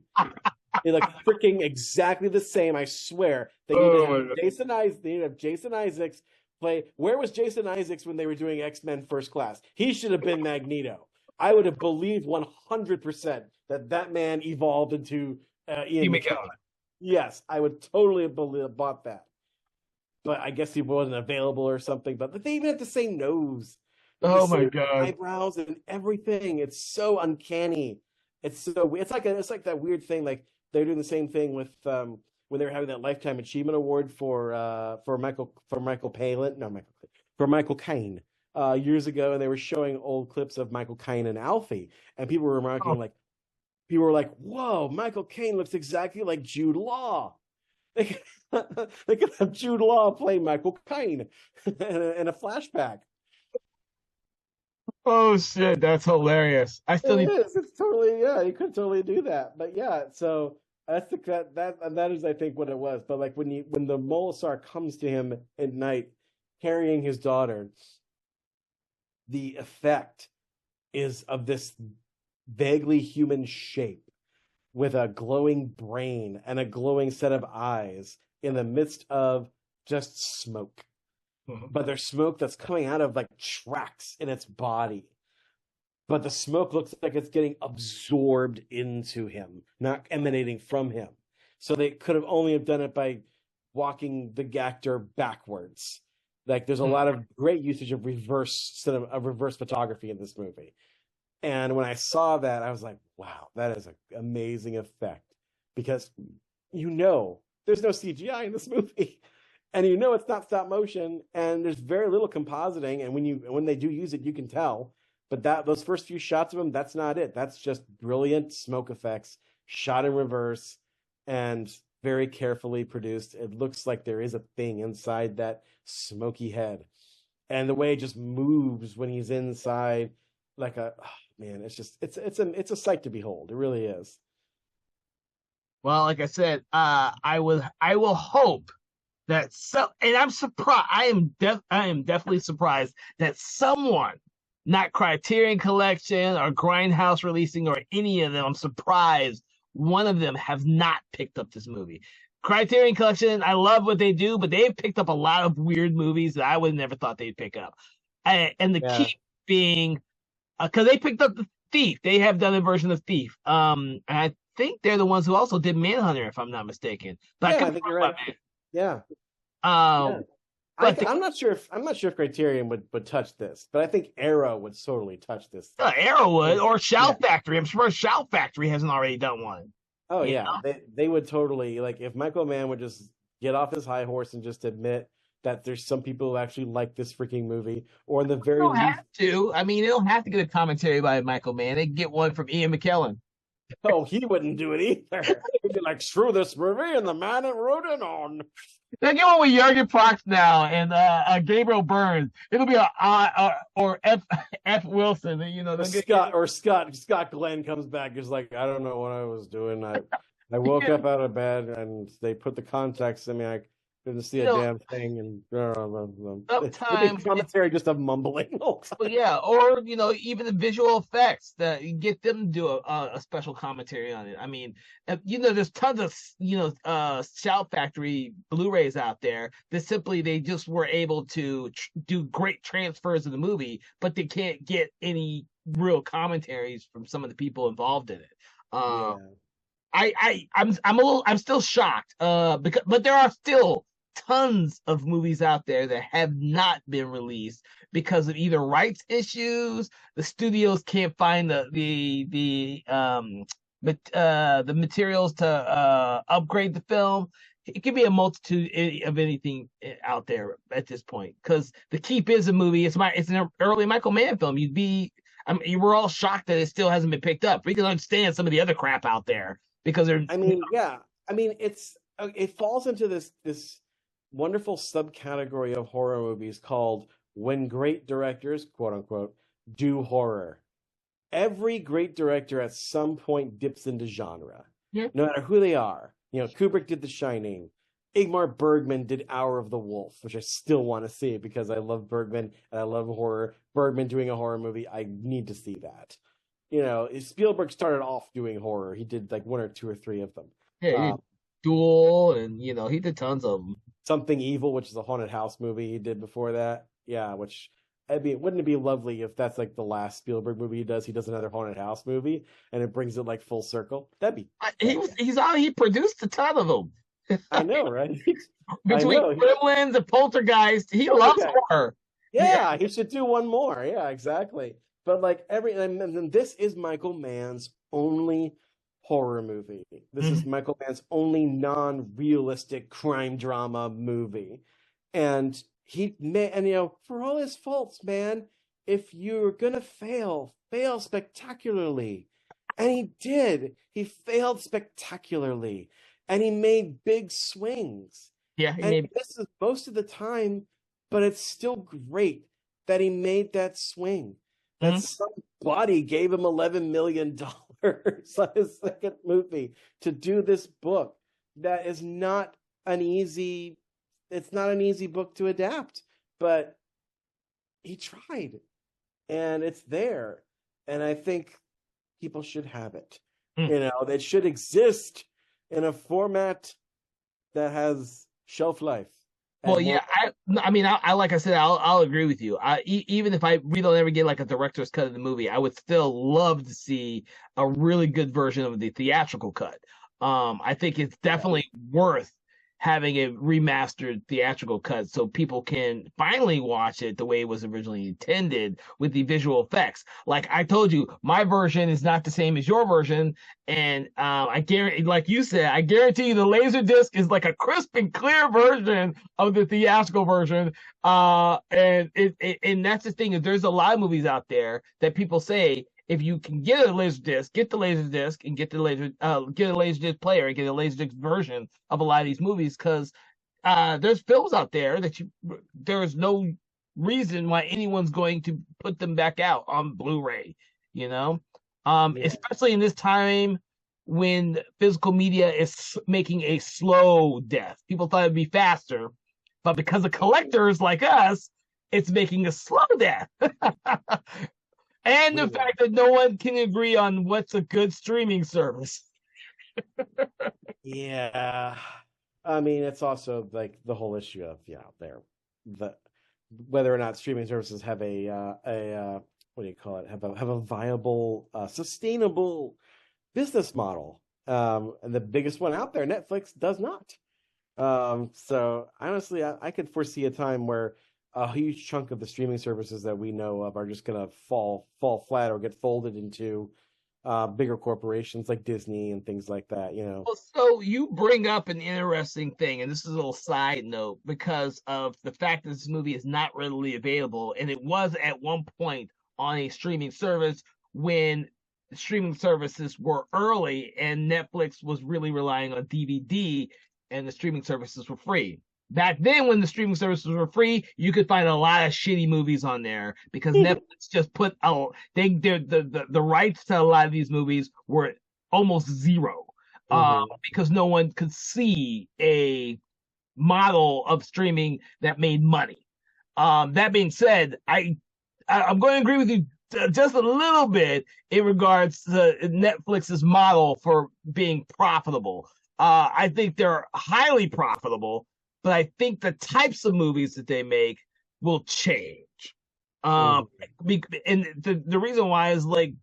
They look freaking exactly the same, I swear. They need to have Jason Isaacs play. Where was Jason Isaacs when they were doing X-Men First Class? He should have been Magneto. I would have believed 100% that man evolved into Ian McKellen. Yes, I would totally have bought that. But I guess he wasn't available or something. But they even have the same nose. Oh my God! Eyebrows and everything. It's so uncanny. It's like that weird thing. Like they're doing the same thing with when they were having that Lifetime Achievement Award for Michael Caine years ago, and they were showing old clips of Michael Caine and Alfie, and people were remarking people were like, "Whoa, Michael Caine looks exactly like Jude Law." They could have Jude Law play Michael Caine in a flashback. Oh shit, that's hilarious. I still It need. is. It's totally, yeah, you could totally do that. But yeah, so I think that is, I think, what it was. But like when the Molasar comes to him at night carrying his daughter, the effect is of this vaguely human shape with a glowing brain and a glowing set of eyes in the midst of just smoke. But there's smoke that's coming out of like tracks in its body. But the smoke looks like it's getting absorbed into him, not emanating from him. So they could have only have done it by walking the actor backwards. Like there's a lot of great usage of reverse photography in this movie. And when I saw that, I was like, wow, that is an amazing effect. Because there's no CGI in this movie. And it's not stop motion, and there's very little compositing. And when they do use it, you can tell. But those first few shots of him, that's not it. That's just brilliant smoke effects shot in reverse and very carefully produced. It looks like there is a thing inside that smoky head. And the way it just moves when he's inside, like man, it's a sight to behold. It really is. Well, like I said, I will hope that and I'm surprised. I am definitely surprised that someone, not Criterion Collection or Grindhouse releasing or any of them, I'm surprised one of them have not picked up this movie. Criterion Collection, I love what they do, but they've picked up a lot of weird movies that I would have never thought they'd pick up. And the Yeah. key being, because they picked up the Thief, they have done a version of Thief. And I think they're the ones who also did Manhunter, if I'm not mistaken. But Yeah, I think you're right. Yeah. Um, but I'm not sure if Criterion would touch this, but I think Arrow would totally touch this. Arrowwood or Shout Factory. I'm sure Shout Factory hasn't already done one. Oh yeah, they would totally, like, if Michael Mann would just get off his high horse and just admit that there's some people who actually like this freaking movie, or in the very Don't least, have to. I mean, they don't have to get a commentary by Michael Mann. They can get one from Ian McKellen. oh, he wouldn't do it either. He'd be like, screw this movie and the man it wrote it on. They get one with Jurgen Prochnow and Gabriel Burns. It'll be or F Wilson. Scott Glenn comes back. He's like, I don't know what I was doing. I woke up out of bed and they put the context in me. I couldn't see a damn thing, and sometimes commentary just of mumbling. Well, yeah, or even the visual effects that you get them to do a special commentary on it. I mean, there's tons of Shout Factory Blu-rays out there that simply they just were able to do great transfers of the movie, but they can't get any real commentaries from some of the people involved in it. Yeah. I'm still shocked but there are still tons of movies out there that have not been released because of either rights issues. The studios can't find the materials to upgrade the film. It could be a multitude of anything out there at this point, because The Keep is a movie. It's an early Michael Mann film. You were all shocked that it still hasn't been picked up. We can understand some of the other crap out there because they're. Yeah. I mean, it falls into this wonderful subcategory of horror movies called when great directors, quote unquote, do horror. Every great director at some point dips into genre, no matter who they are. Kubrick did The Shining. Ingmar Bergman did Hour of the Wolf, which I still want to see because I love Bergman and I love horror. Bergman doing a horror movie, I need to see that. Spielberg started off doing horror. He did like one or two or three of them. Yeah, Duel, and he did tons of them. Something Evil, which is a haunted house movie he did before that. Yeah, which wouldn't it be lovely if that's like the last Spielberg movie he does? He does another haunted house movie, and it brings it like full circle. That'd be. He produced a ton of them. I know, right? Between Gremlins and Poltergeist, he loves horror. Yeah, he should do one more. Yeah, exactly. But like and this is Michael Mann's only horror movie. This is Michael Mann's only non-realistic crime drama movie. And for all his faults, man, if you're gonna fail spectacularly. And he did. He failed spectacularly. And he made big swings. Yeah, this is most of the time, but it's still great that he made that swing. that somebody gave him $11 million on his second movie to do this book. That is not an easy. It's not an easy book to adapt, but he tried, and it's there. And I think people should have it. It should exist in a format that has shelf life. Well, yeah, I mean, I like I said, I'll agree with you. Even if we don't ever get like a director's cut of the movie, I would still love to see a really good version of the theatrical cut. I think it's definitely worth having a remastered theatrical cut so people can finally watch it the way it was originally intended with the visual effects. Like I told you, my version is not the same as your version, and I guarantee, like you said, I guarantee you the Laserdisc is like a crisp and clear version of the theatrical version. And that's the thing, is there's a lot of movies out there that people say, if you can get a Laserdisc, get the Laserdisc and get a Laserdisc player and get a Laserdisc version of a lot of these movies, because there's films out there that there's no reason why anyone's going to put them back out on Blu-ray, especially in this time when physical media is making a slow death. People thought it'd be faster, but because of collectors like us, it's making a slow death. And the fact that no one can agree on what's a good streaming service. Yeah. I mean, it's also like the whole issue of, whether or not streaming services have a what do you call it? Have a viable, sustainable business model. And the biggest one out there, Netflix, does not. So honestly, I could foresee a time where a huge chunk of the streaming services that we know of are just going to fall flat or get folded into bigger corporations like Disney and things like that, Well, so you bring up an interesting thing, and this is a little side note, because of the fact that this movie is not readily available, and it was at one point on a streaming service when streaming services were early and Netflix was really relying on DVD and the streaming services were free. Back then, when the streaming services were free, you could find a lot of shitty movies on there because Netflix just put the rights to a lot of these movies were almost zero, because no one could see a model of streaming that made money. That being said, I'm going to agree with you just a little bit in regards to Netflix's model for being profitable. I think they're highly profitable, but I think the types of movies that they make will change. And the reason why is, like,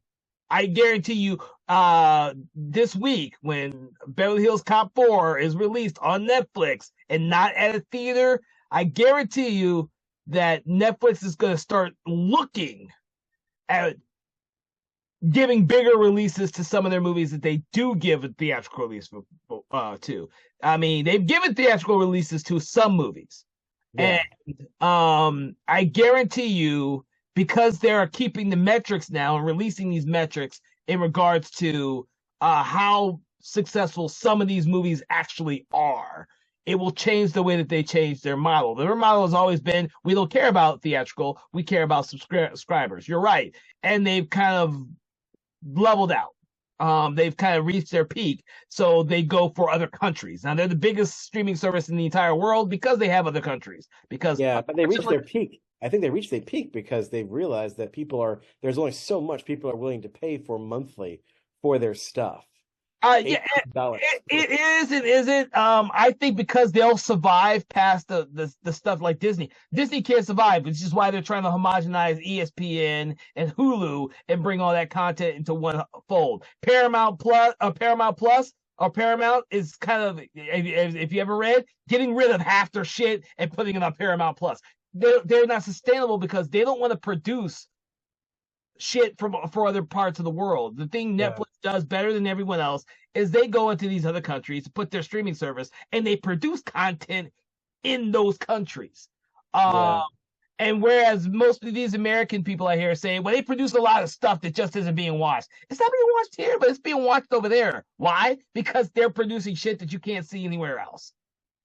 I guarantee you, this week when Beverly Hills Cop 4 is released on Netflix and not at a theater, I guarantee you that Netflix is going to start looking at giving bigger releases to some of their movies that they do give a theatrical release to. I mean, they've given theatrical releases to some movies. Yeah. And I guarantee you, because they are keeping the metrics now and releasing these metrics in regards to how successful some of these movies actually are, it will change the way that they change their model. Their model has always been, we don't care about theatrical, we care about subscribers. You're right. And they've kind of leveled out. They've kind of reached their peak, so they go for other countries. Now, they're the biggest streaming service in the entire world because they have other countries. But they reached their peak. I think they reached their peak because they've realized that there's only so much people are willing to pay for monthly for their stuff. It is. It isn't. I think because they'll survive past the stuff like Disney. Disney can't survive, which is why they're trying to homogenize ESPN and Hulu and bring all that content into one fold. Paramount is kind of, if you ever read, getting rid of half their shit and putting it on Paramount Plus. They're not sustainable because they don't want to produce shit for other parts of the world. The thing Netflix does better than everyone else is they go into these other countries, put their streaming service, and they produce content in those countries. And whereas most of these American people I hear saying, well, they produce a lot of stuff that just isn't being watched. It's not being watched here, but it's being watched over there. Why? Because they're producing shit that you can't see anywhere else.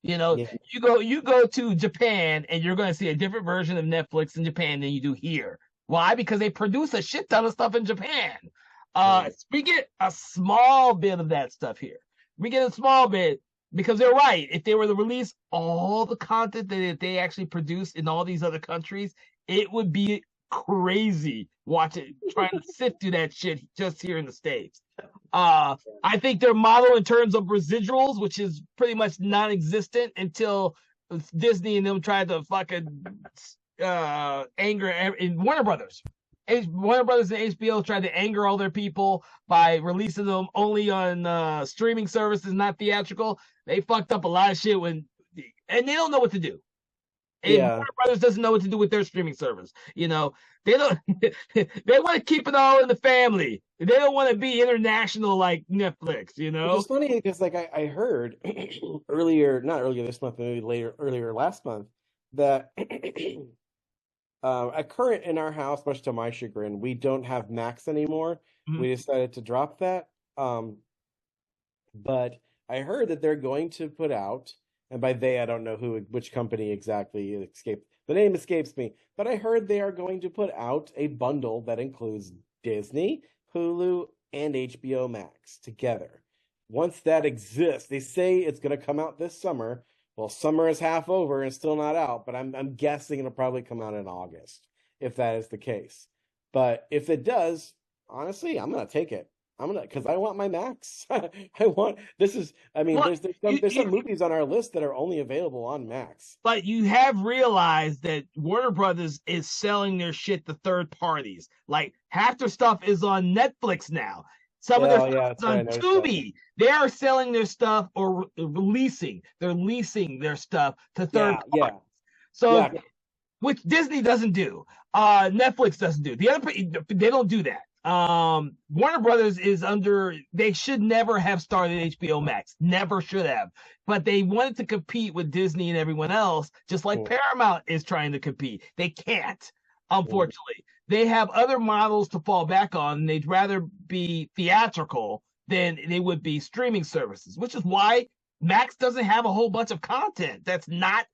You go to Japan and you're going to see a different version of Netflix in Japan than you do here. Why? Because they produce a shit ton of stuff in Japan. Mm. We get a small bit of that stuff here. We get a small bit because they're right. If they were to release all the content that they actually produce in all these other countries, it would be crazy watching trying to sift through that shit just here in the States. I think their model in terms of residuals, which is pretty much non-existent until Disney and them tried to fucking anger in Warner Brothers. Warner Brothers and HBO tried to anger all their people by releasing them only on streaming services, not theatrical. They fucked up a lot of shit and they don't know what to do. And Warner Brothers doesn't know what to do with their streaming service. You know, they don't. They want to keep it all in the family. They don't want to be international like Netflix. You know, it's funny because like I heard earlier, not earlier this month, maybe earlier last month, that at current in our house, much to my chagrin, we don't have Max anymore. Mm-hmm. We decided to drop that. But I heard that they're going to put out. And by they, I don't know which company exactly the name escapes me. But I heard they are going to put out a bundle that includes Disney, Hulu, and HBO Max together. Once that exists, they say it's going to come out this summer. Well, summer is half over and still not out, but I'm guessing it'll probably come out in August, if that is the case. But if it does, honestly, I'm going to take it. Because I want my Max. There's some movies on our list that are only available on Max. But you have realized that Warner Brothers is selling their shit to third parties. Like half their stuff is on Netflix now. Some of their stuff is on Tubi. They are selling their stuff or releasing. They're leasing their stuff to third parties. Yeah. So, which Disney doesn't do. Netflix doesn't do. They don't do that. Warner Brothers they should never have started HBO Max, never should have, but they wanted to compete with Disney and everyone else, just like Paramount is trying to compete. They can't, unfortunately. They have other models to fall back on, and they'd rather be theatrical than they would be streaming services, which is why Max doesn't have a whole bunch of content that's not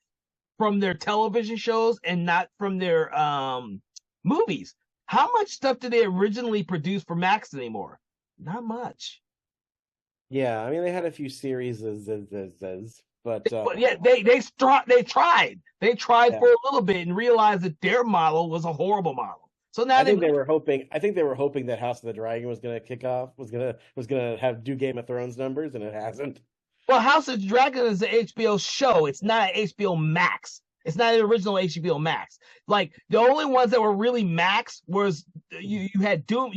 from their television shows and not from their movies. How much stuff did they originally produce for Max anymore? Not much. Yeah, I mean they had a few series, but yeah, they tried. They tried for a little bit and realized that their model was a horrible model. So now I think they were hoping that House of the Dragon was going to kick off, was going to do Game of Thrones numbers, and it hasn't. Well, House of the Dragon is an HBO show. It's not an HBO Max. It's not an original HBO Max. Like the only ones that were really Max was you had Doom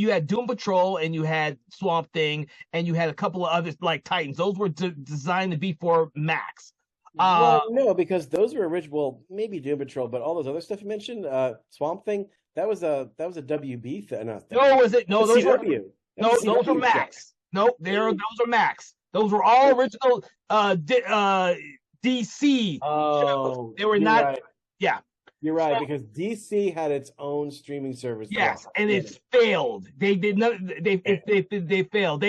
Patrol, and you had Swamp Thing, and you had a couple of others like Titans. Those were designed to be for Max. Well, no, because those were original. Well, maybe Doom Patrol, but all those other stuff you mentioned, Swamp Thing, that was a WB thing. No, was it? No, those were Max. No, those are Max. Those were all original DC shows. They were not. Right. Yeah, you're right, because DC had its own streaming service. Yes, and it's failed. They did not. They failed.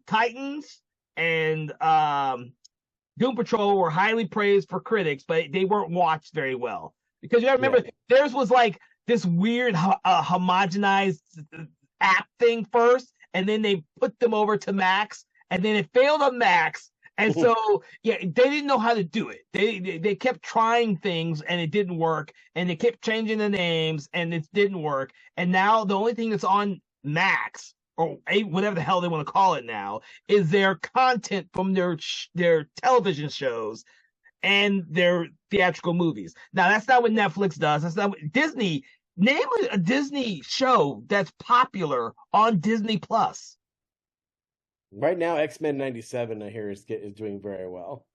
Titans and Doom Patrol were highly praised for critics, but they weren't watched very well because you gotta remember theirs was like this weird homogenized app thing first, and then they put them over to Max, and then it failed on Max. And so, they didn't know how to do it. They kept trying things and it didn't work. And they kept changing the names and it didn't work. And now the only thing that's on Max, or whatever the hell they want to call it now, is their content from their television shows and their theatrical movies. Now, that's not what Netflix does. That's not what Disney. Name a Disney show that's popular on Disney Plus. Right now, X-Men 97, I hear, is doing very well.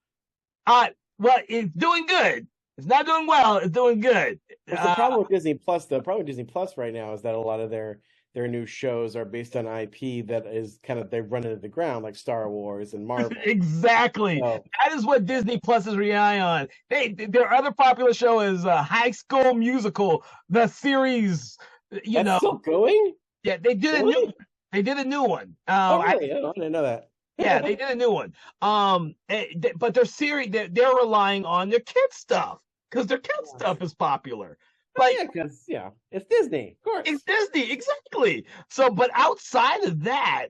Well, it's doing good. It's not doing well. It's doing good. What's the problem with Disney Plus, though? The problem with Disney Plus right now is that a lot of their new shows are based on IP that is kind of, they run into the ground, like Star Wars and Marvel. Exactly. So, that is what Disney Plus is relying on. Their other popular show is High School Musical, the series. That's still going? Yeah, they did a new. They did a new one. Really? I didn't know that. Yeah, they did a new one. But their series, they're relying on their kids stuff because their kids stuff is popular. Like, yeah, because it's Disney, of course. it's Disney, exactly. So, but outside of that,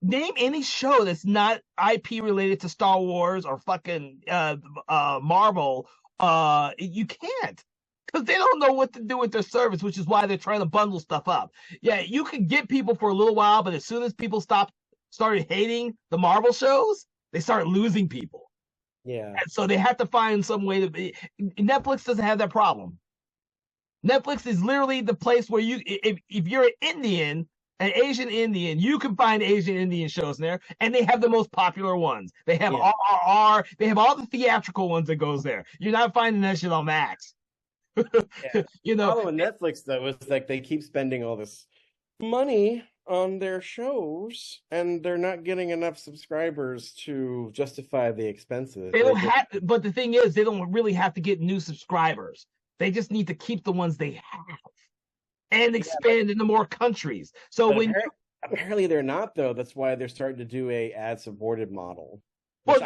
name any show that's not IP related to Star Wars or fucking Marvel. You can't, because they don't know what to do with their service, which is why they're trying to bundle stuff up. Yeah, you can get people for a little while, but as soon as people started hating the Marvel shows, they start losing people. Yeah. And so they have to find some way to be. Netflix doesn't have that problem. Netflix is literally the place where if you're an Indian, an Asian Indian, you can find Asian Indian shows there, and they have the most popular ones. They have RRR, they have all the theatrical ones that goes there. You're not finding that shit on Max. Yeah. You know, Problem with Netflix though is like they keep spending all this money on their shows, and they're not getting enough subscribers to justify the expenses. they don't have, but the thing is, they don't really have to get new subscribers. They just need to keep the ones they have and expand into more countries. So when apparently they're not though. That's why they're starting to do a ad-supported model. Well,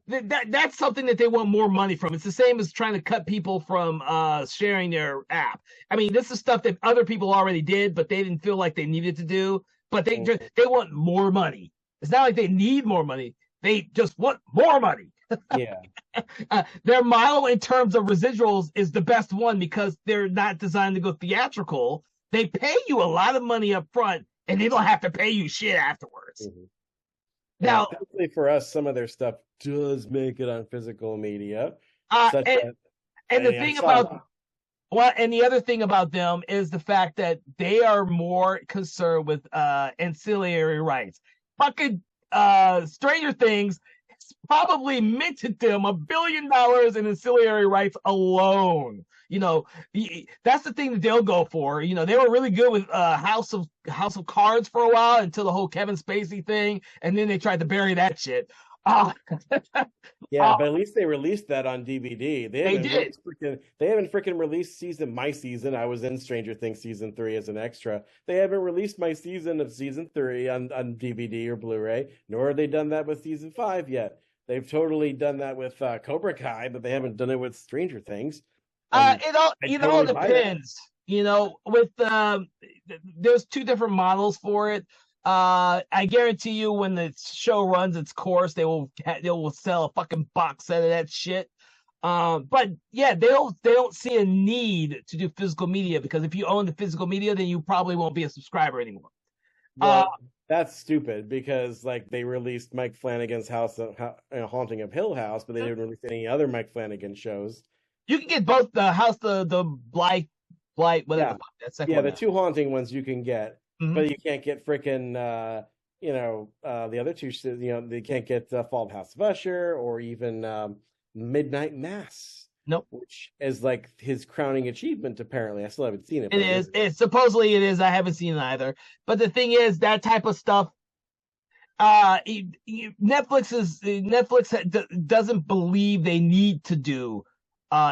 that's something that they want more money from. It's the same as trying to cut people from sharing their app. I mean, this is stuff that other people already did, but they didn't feel like they needed to do. But they want more money. It's not like they need more money. They just want more money. Yeah. Their model in terms of residuals is the best one because they're not designed to go theatrical. They pay you a lot of money up front, and they don't have to pay you shit afterwards. Mm-hmm. Now, thankfully for us, some of their stuff does make it on physical media. And the other thing about them is the fact that they are more concerned with ancillary rights. Fucking Stranger Things probably minted them $1 billion in ancillary rights alone. You know, that's the thing that they'll go for. You know, they were really good with House of Cards for a while until the whole Kevin Spacey thing, and then they tried to bury that shit. But at least they released that on DVD. They haven't freaking released my season. I was in Stranger Things season 3 as an extra. They haven't released my season of season 3 on DVD or Blu-ray, nor have they done that with season 5 yet. They've totally done that with Cobra Kai, but they haven't done it with Stranger Things. It all depends. You know, with there's two different models for it. I guarantee you, when the show runs its course, they will sell a fucking box set of that shit. But yeah, they don't see a need to do physical media, because if you own the physical media, then you probably won't be a subscriber anymore. Well, that's stupid, because like they released Mike Flanagan's Haunting of Hill House, but they didn't release any other Mike Flanagan shows. You can get both the house, the Blight, whatever. The two haunting ones you can get. Mm-hmm. But you can't get freaking, the other two. They can't get Fall of House of Usher or even Midnight Mass. Nope. Which is like his crowning achievement. Apparently, I still haven't seen it. It is. It supposedly it is. I haven't seen it either. But the thing is, that type of stuff. Netflix doesn't believe they need to do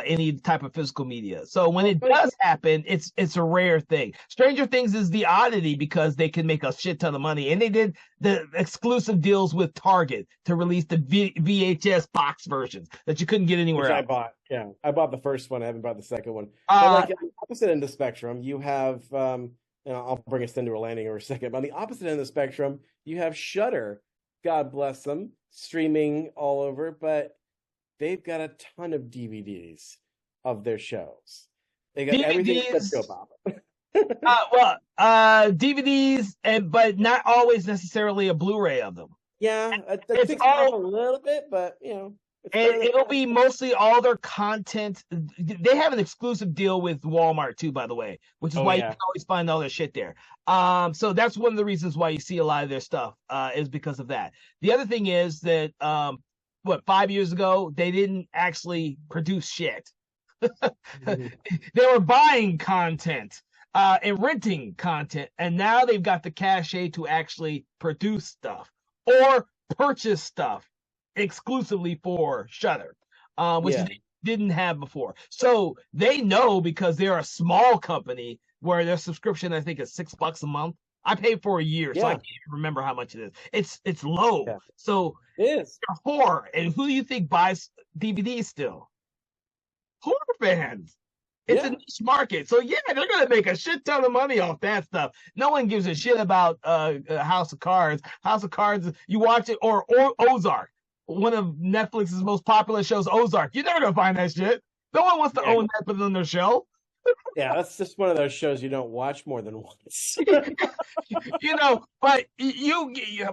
any type of physical media. So when it does happen, it's a rare thing. Stranger Things is the oddity because they can make a shit ton of money, and they did the exclusive deals with Target to release the VHS box versions that you couldn't get anywhere else. I bought the first one. I haven't bought the second one. But like on the opposite end of the spectrum, you have I'll bring us into a landing in a second. But on the opposite end of the spectrum, you have Shudder. God bless them, streaming all over, but they've got a ton of DVDs of their shows. They got everything except Joe Bob. DVDs, but not always necessarily a Blu-ray of them. Yeah, it's all a little bit, but it'll be mostly all their content. They have an exclusive deal with Walmart too, by the way, which is why you can always find all their shit there. So that's one of the reasons why you see a lot of their stuff is because of that. The other thing is that 5 years ago, they didn't actually produce shit. They were buying content and renting content, and now they've got the cachet to actually produce stuff or purchase stuff exclusively for Shudder, which they didn't have before. So they know, because they're a small company where their subscription, I think, is $6 a month. I paid for a year, so I can't even remember how much it is. It's low. Yeah. So it is. They're horror. And who do you think buys DVDs still? Horror fans. It's a niche market. So yeah, they're gonna make a shit ton of money off that stuff. No one gives a shit about House of Cards. House of Cards, you watch it, or Ozark, one of Netflix's most popular shows, Ozark. You're never gonna find that shit. No one wants to own that, but on their show. Yeah, that's just one of those shows you don't watch more than once.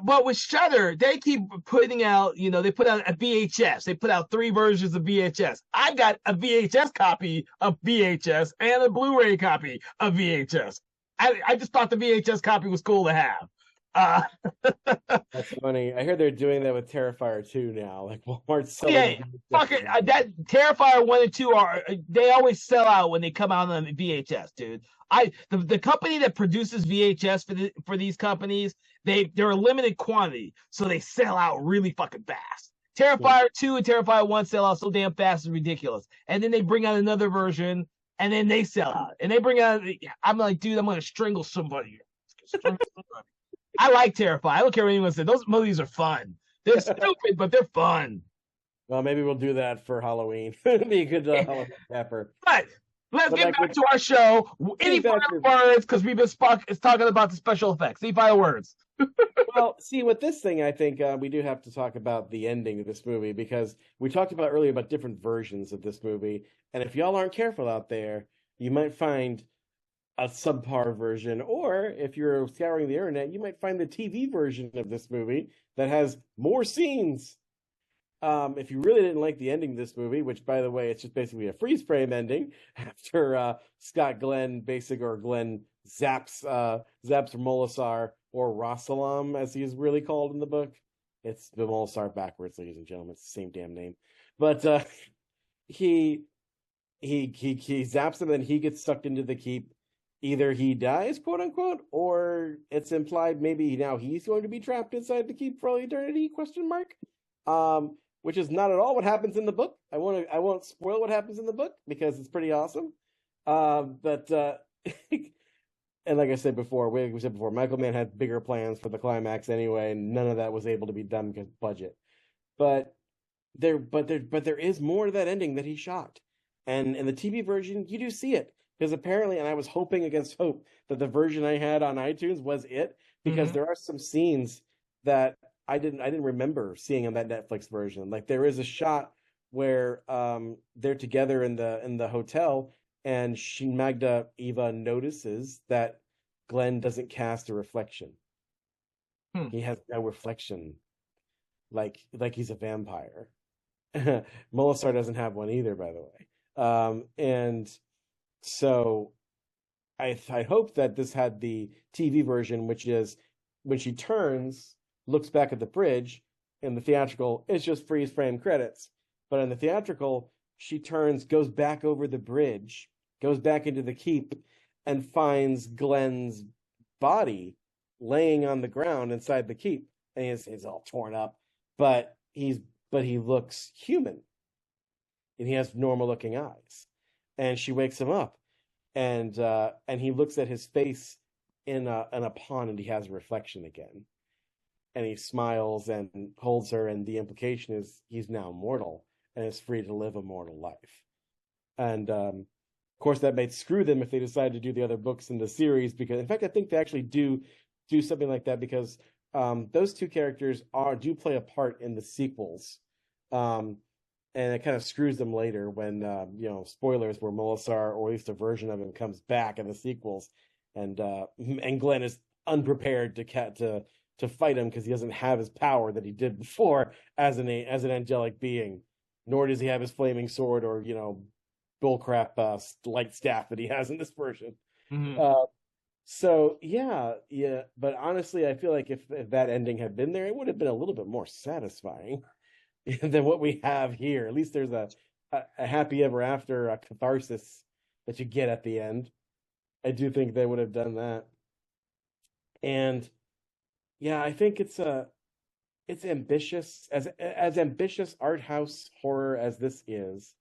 But with Shudder, they keep putting out, they put out a VHS. They put out 3 versions of VHS. I got a VHS copy of VHS and a Blu-ray copy of VHS. I just thought the VHS copy was cool to have. That's funny. I heard they're doing that with Terrifier 2 now. Like Walmart's selling. Yeah, fuck it. That Terrifier 1 and 2 they always sell out when they come out on VHS, dude. The company that produces VHS for these companies, they're a limited quantity, so they sell out really fucking fast. Terrifier 2 and Terrifier 1 sell out so damn fast, it's ridiculous. And then they bring out another version, and then they sell out. And they bring out, I'm like, dude, I'm gonna strangle somebody. I like Terrifier. I don't care what anyone says. Those movies are fun. They're stupid, but they're fun. Well, maybe we'll do that for Halloween. Be a good Halloween pepper. But let's get back to our show. Any final words? Because we've been talking about the special effects. Any final words? Well, see, with this thing, I think we do have to talk about the ending of this movie, because we talked about earlier about different versions of this movie. And if y'all aren't careful out there, you might find a subpar version, or if you're scouring the internet, you might find the TV version of this movie that has more scenes. If you really didn't like the ending of this movie, which, by the way, it's just basically a freeze frame ending after Scott Glenn zaps Molasar, or Rassalam, as he is really called in the book. It's the Molasar backwards, ladies and gentlemen. It's the same damn name. But he zaps him, and he gets sucked into the keep. Either he dies, quote unquote, or it's implied maybe now he's going to be trapped inside the keep for all eternity, ? Which is not at all what happens in the book. I won't spoil what happens in the book, because it's pretty awesome. And like I said before, Michael Mann had bigger plans for the climax anyway, and none of that was able to be done because of budget. But there is more to that ending that he shot, and in the TV version, you do see it. Because apparently, and I was hoping against hope that the version I had on iTunes was it, because there are some scenes that I didn't remember seeing in that Netflix version. Like, there is a shot where they're together in the hotel, and Shin Magda Eva notices that Glenn doesn't cast a reflection. He has no reflection, like he's a vampire. Molasar doesn't have one either, by the way. And so I hope that this had the TV version, which is when she turns, looks back at the bridge. In the theatrical, it's just freeze frame credits. But in the theatrical, she turns, goes back over the bridge, goes back into the keep, and finds Glenn's body laying on the ground inside the keep. And he's all torn up, but he looks human, and he has normal looking eyes. And she wakes him up, and he looks at his face in a pond, and he has a reflection again. And he smiles and holds her, and the implication is he's now mortal and is free to live a mortal life. And of course, that might screw them if they decide to do the other books in the series, because in fact, I think they actually do something like that, because those two characters do play a part in the sequels. And it kind of screws them later when, spoilers, where Molasar, or at least a version of him, comes back in the sequels, and Glenn is unprepared to fight him because he doesn't have his power that he did before as an angelic being, nor does he have his flaming sword or bullcrap light staff that he has in this version. So yeah. But honestly, I feel like if that ending had been there, it would have been a little bit more satisfying than what we have here. At least there's a happy ever after, a catharsis that you get at the end. I do think they would have done that. And yeah, I think it's ambitious, as ambitious art house horror as this is.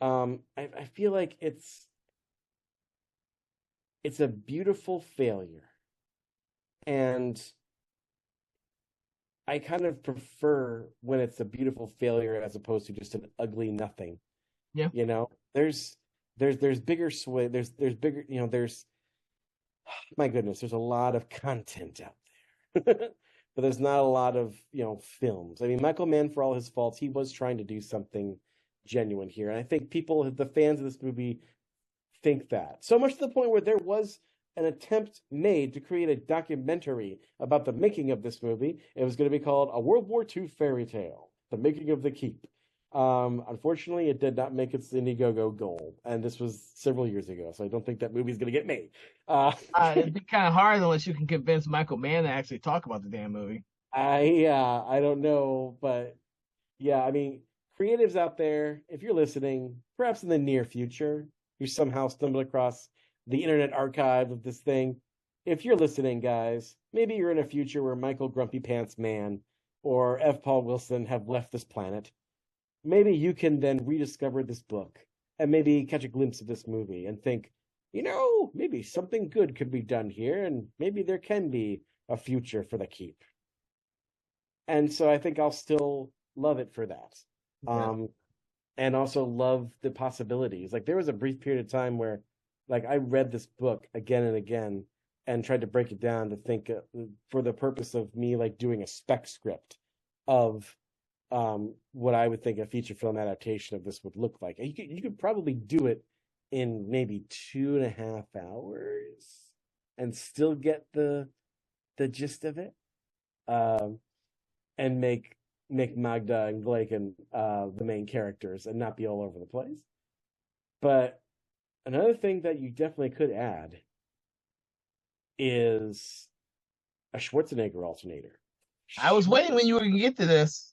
I feel like it's a beautiful failure, and I kind of prefer when it's a beautiful failure as opposed to just an ugly nothing. Yeah. There's there's bigger sway. There's bigger. There's my goodness. There's a lot of content out there, but there's not a lot of films. I mean, Michael Mann, for all his faults, he was trying to do something genuine here, and I think the fans of this movie, think that so much to the point where there was an attempt made to create a documentary about the making of this movie. It was going to be called A World War II Fairy Tale: The Making of the Keep. Unfortunately, it did not make its Indiegogo goal, and this was several years ago, so I don't think that movie's going to get made. It'd be kind of hard unless you can convince Michael Mann to actually talk about the damn movie. I don't know, but yeah, I mean, creatives out there, if you're listening, perhaps in the near future, you somehow stumbled across the Internet Archive of this thing. If you're listening, guys, maybe you're in a future where Michael Grumpy Pants Mann or F. Paul Wilson have left this planet. Maybe you can then rediscover this book and maybe catch a glimpse of this movie and think, maybe something good could be done here, and maybe there can be a future for the Keep. And so I think I'll still love it for that. Yeah. And also love the possibilities. Like, there was a brief period of time where, like, I read this book again and again and tried to break it down to think for the purpose of me, like, doing a spec script of what I would think a feature film adaptation of this would look like. And you could probably do it in maybe 2.5 hours and still get the gist of it, and make Magda and Glaken the main characters and not be all over the place. But another thing that you definitely could add is a Schwarzenegger alternator. I was waiting when you were going to get to this.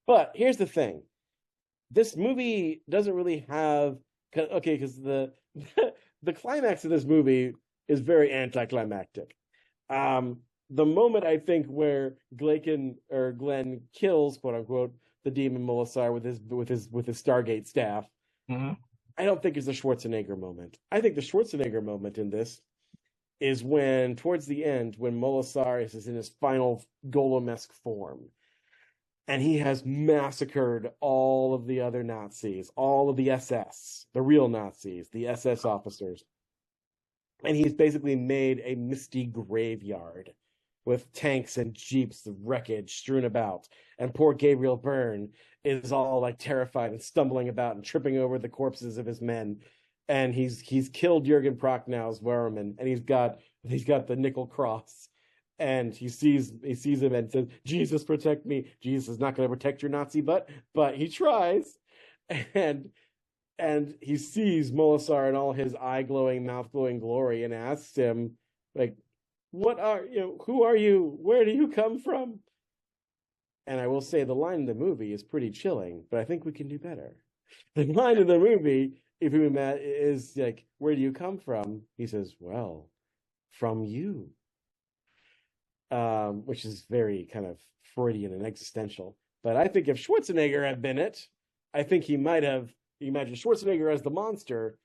But here's the thing. This movie doesn't really have... Okay, because the climax of this movie is very anticlimactic. The moment, I think, where Glenn kills, quote unquote, the demon Molasar with his Stargate staff, mm-hmm. I don't think is the Schwarzenegger moment. I think the Schwarzenegger moment in this is when, towards the end, when Molasar is in his final Golem-esque form, and he has massacred all of the other Nazis, all of the SS, the real Nazis, the SS officers, and he's basically made a misty graveyard with tanks and jeeps of wreckage strewn about. And poor Gabriel Byrne is all like terrified and stumbling about and tripping over the corpses of his men. And he's killed Jürgen Prochnow's Wehrman, and he's got the nickel cross. And he sees him and says, "Jesus, protect me." Jesus is not going to protect your Nazi butt, but he tries. And he sees Molasar in all his eye-glowing, mouth-glowing glory and asks him, like, who are you? Where do you come from? And I will say the line in the movie is pretty chilling, but I think we can do better. The line in the movie, if you is like, "Where do you come from?" He says, "Well, from you." Which is very kind of Freudian and existential. But I think if Schwarzenegger had been it, I think he might have... You imagine Schwarzenegger as the monster,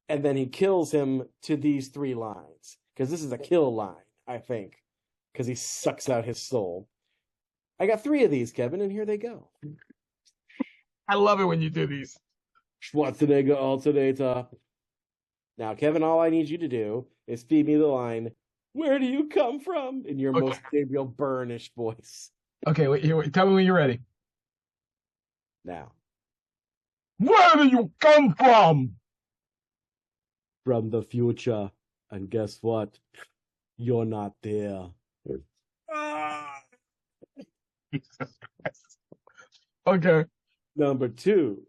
and then he kills him to these 3 lines. Because this is a kill line, I think. Because he sucks out his soul. I got 3 of these, Kevin, and here they go. I love it when you do these. Schwarzenegger alternator. Now, Kevin, all I need you to do is feed me the line, "Where do you come from?" in your most Gabriel Byrne-ish voice. Okay, wait, tell me when you're ready. Now. "Where do you come from?" "From the future. And guess what? You're not there." Jesus Christ. Okay. Number 2.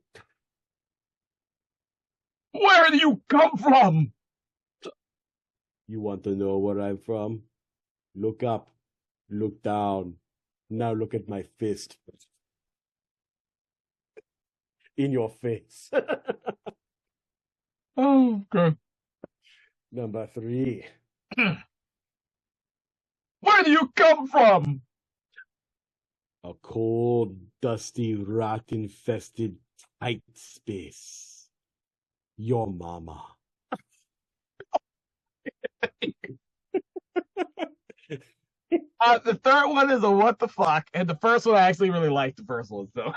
"Where do you come from?" "You want to know where I'm from? Look up. Look down. Now look at my fist. In your face." Oh, okay. Number 3. "Where do you come from?" "A cold, dusty, rat-infested, tight space. Your mama." The third one is a what the fuck, and the first one I actually really liked the first one. So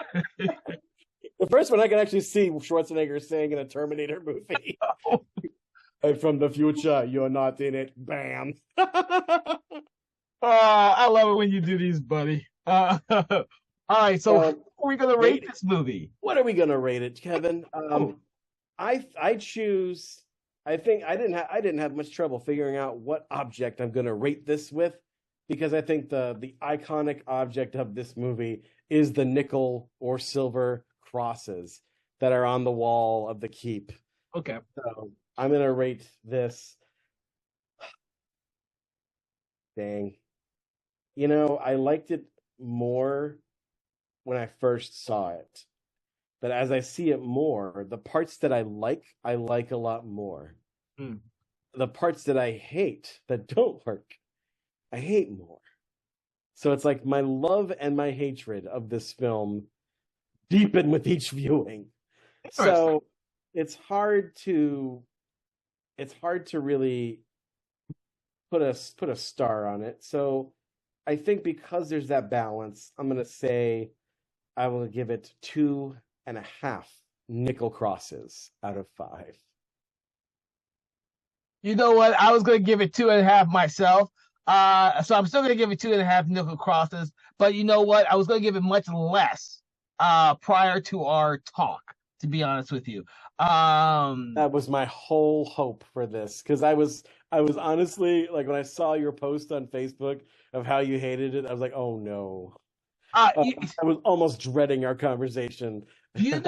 The first one I can actually see Schwarzenegger saying in a Terminator movie. I'm from the future. You're not in it. Bam. I love it when you do these, buddy. All right, so how are we gonna rate this movie? What are we gonna rate it, Kevin? I choose. I think I didn't have much trouble figuring out what object I'm gonna rate this with, because I think the iconic object of this movie is the nickel or silver crosses that are on the wall of the keep. Okay. So I'm gonna rate this. Dang. I liked it more when I first saw it. But as I see it more, the parts that I like a lot more. Mm. The parts that I hate, that don't work, I hate more. So it's like my love and my hatred of this film deepen with each viewing. So it's hard to really put a star on it. So I think because there's that balance, I'm gonna say I will give it 2.5 nickel crosses out of 5. You know what? I was gonna give it 2.5 myself. So I'm still gonna give it 2.5 nickel crosses. But you know what? I was gonna give it much less prior to our talk, to be honest with you. That was my whole hope for this, because I was honestly, like, when I saw your post on Facebook of how you hated it, I was like, oh no. I was almost dreading our conversation. And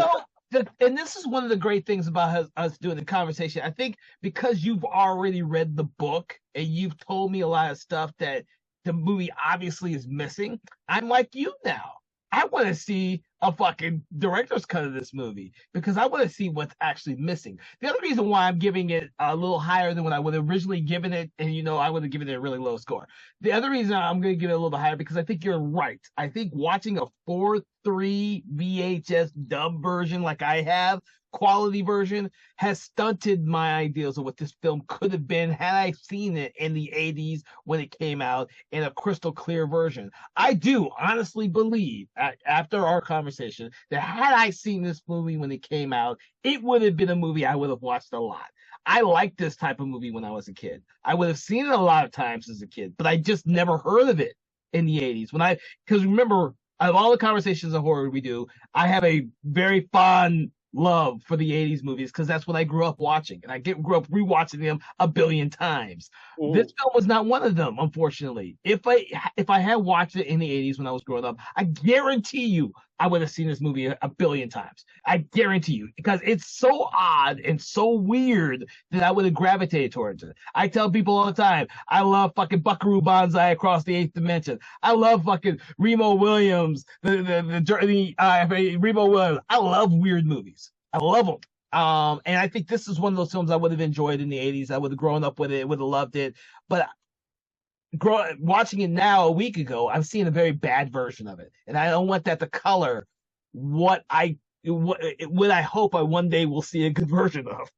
this is one of the great things about us doing the conversation. I think because you've already read the book and you've told me a lot of stuff that the movie obviously is missing, I'm like you now. I want to see a fucking director's cut of this movie because I want to see what's actually missing. The other reason why I'm giving it a little higher than what I would have originally given it, and I would have given it a really low score. The other reason I'm going to give it a little bit higher because I think you're right. I think watching a 4:3 VHS dub version like I have, quality version, has stunted my ideas of what this film could have been had I seen it in the 80s when it came out in a crystal clear version. I do honestly believe, after our conversation, that had I seen this movie when it came out, it would have been a movie I would have watched a lot. I liked this type of movie when I was a kid. I would have seen it a lot of times as a kid, but I just never heard of it in the 80s. Because remember, out of all the conversations of horror we do, I have a very fond love for the 80s movies because that's what I grew up watching, and I grew up rewatching them a billion times. Mm-hmm. This film was not one of them, unfortunately. If I had watched it in the 80s when I was growing up, I guarantee you I would have seen this movie a billion times. I guarantee you, because it's so odd and so weird that I would have gravitated towards it. I tell people all the time, I love fucking Buckaroo Banzai Across the Eighth Dimension. I love fucking Remo Williams, Remo Williams. I love weird movies. I love them. And I think this is one of those films I would have enjoyed in the 80s. I would have grown up with it, would have loved it. But watching it now a week ago, I'm seeing a very bad version of it. And I don't want that to color what I hope I one day will see a good version of.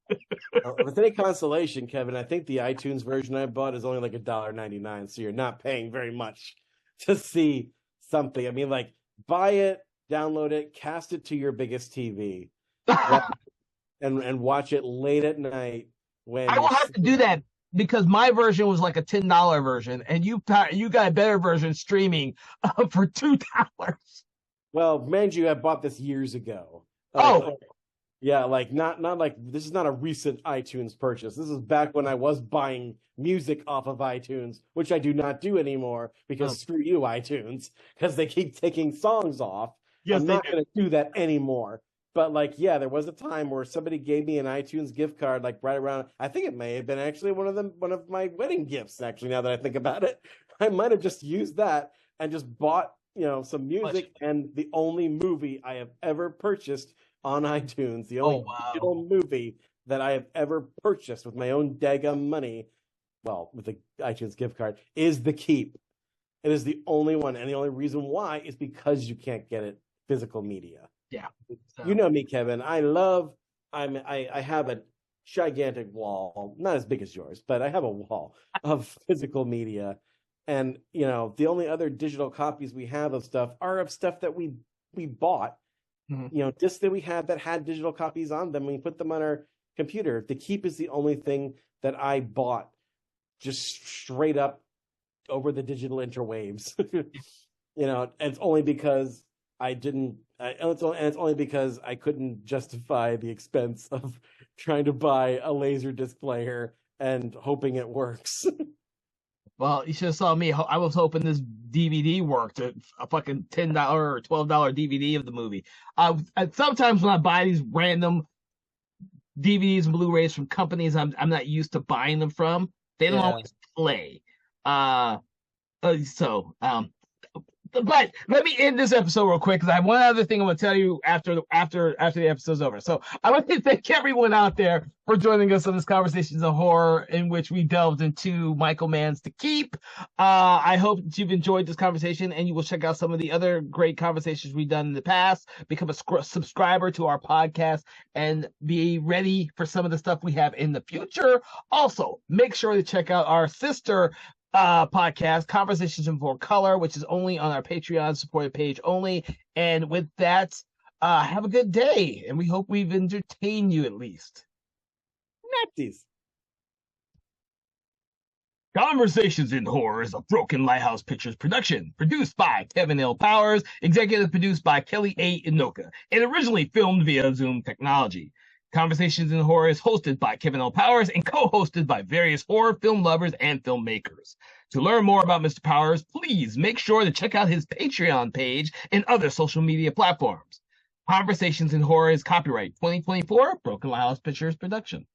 With any consolation, Kevin, I think the iTunes version I bought is only like $1.99, so you're not paying very much to see something. I mean, like, buy it, download it, cast it to your biggest TV, and watch it late at night. When I will have to do that because my version was like a $10 version, and you got a better version streaming for $2. Well, mind you, I bought this years ago. Yeah, like not like this is not a recent iTunes purchase. This is back when I was buying music off of iTunes, which I do not do anymore because screw you, iTunes, because they keep taking songs off. Yes, I'm not going to do that anymore. But like, yeah, there was a time where somebody gave me an iTunes gift card, like right around. I think it may have been actually one of my wedding gifts. Actually, now that I think about it, I might have just used that and just bought some music. And the only movie I have ever purchased on iTunes, the only digital movie that I have ever purchased with my own daggum money, well, with the iTunes gift card, is The Keep. It is the only one, and the only reason why is because you can't get it physical media. Yeah, so. You know me, Kevin. I have a gigantic wall, not as big as yours, but I have a wall of physical media, and the only other digital copies we have of stuff are of stuff that we bought discs that we had that had digital copies on them. We put them on our computer. The Keep is the only thing that I bought just straight up over the digital interwaves. And it's only because it's only because I couldn't justify the expense of trying to buy a laser disc player and hoping it works. Well, you should have saw me. I was hoping this DVD worked. A fucking $10 or $12 DVD of the movie. Sometimes when I buy these random DVDs and Blu-rays from companies I'm not used to buying them from, they don't always play. But let me end this episode real quick because I have one other thing I'm going to tell you after the episode's over. So I want to thank everyone out there for joining us on this Conversations of Horror in which we delved into Michael Mann's The Keep. I hope that you've enjoyed this conversation and you will check out some of the other great conversations we've done in the past. Become a subscriber to our podcast and be ready for some of the stuff we have in the future. Also, make sure to check out our sister podcast, Conversations in Full Color, which is only on our Patreon supported page only. And with that, have a good day, and we hope we've entertained you at least. Nazis. Conversations in Horror is a Broken Lighthouse Pictures production, produced by Kevin L. Powers, executive produced by Kelly A. Inoka, and originally filmed via Zoom technology. Conversations in Horror is hosted by Kevin L. Powers and co-hosted by various horror film lovers and filmmakers. To learn more about Mr. Powers, please make sure to check out his Patreon page and other social media platforms. Conversations in Horror is copyright 2024 Broken Lighthouse Pictures production.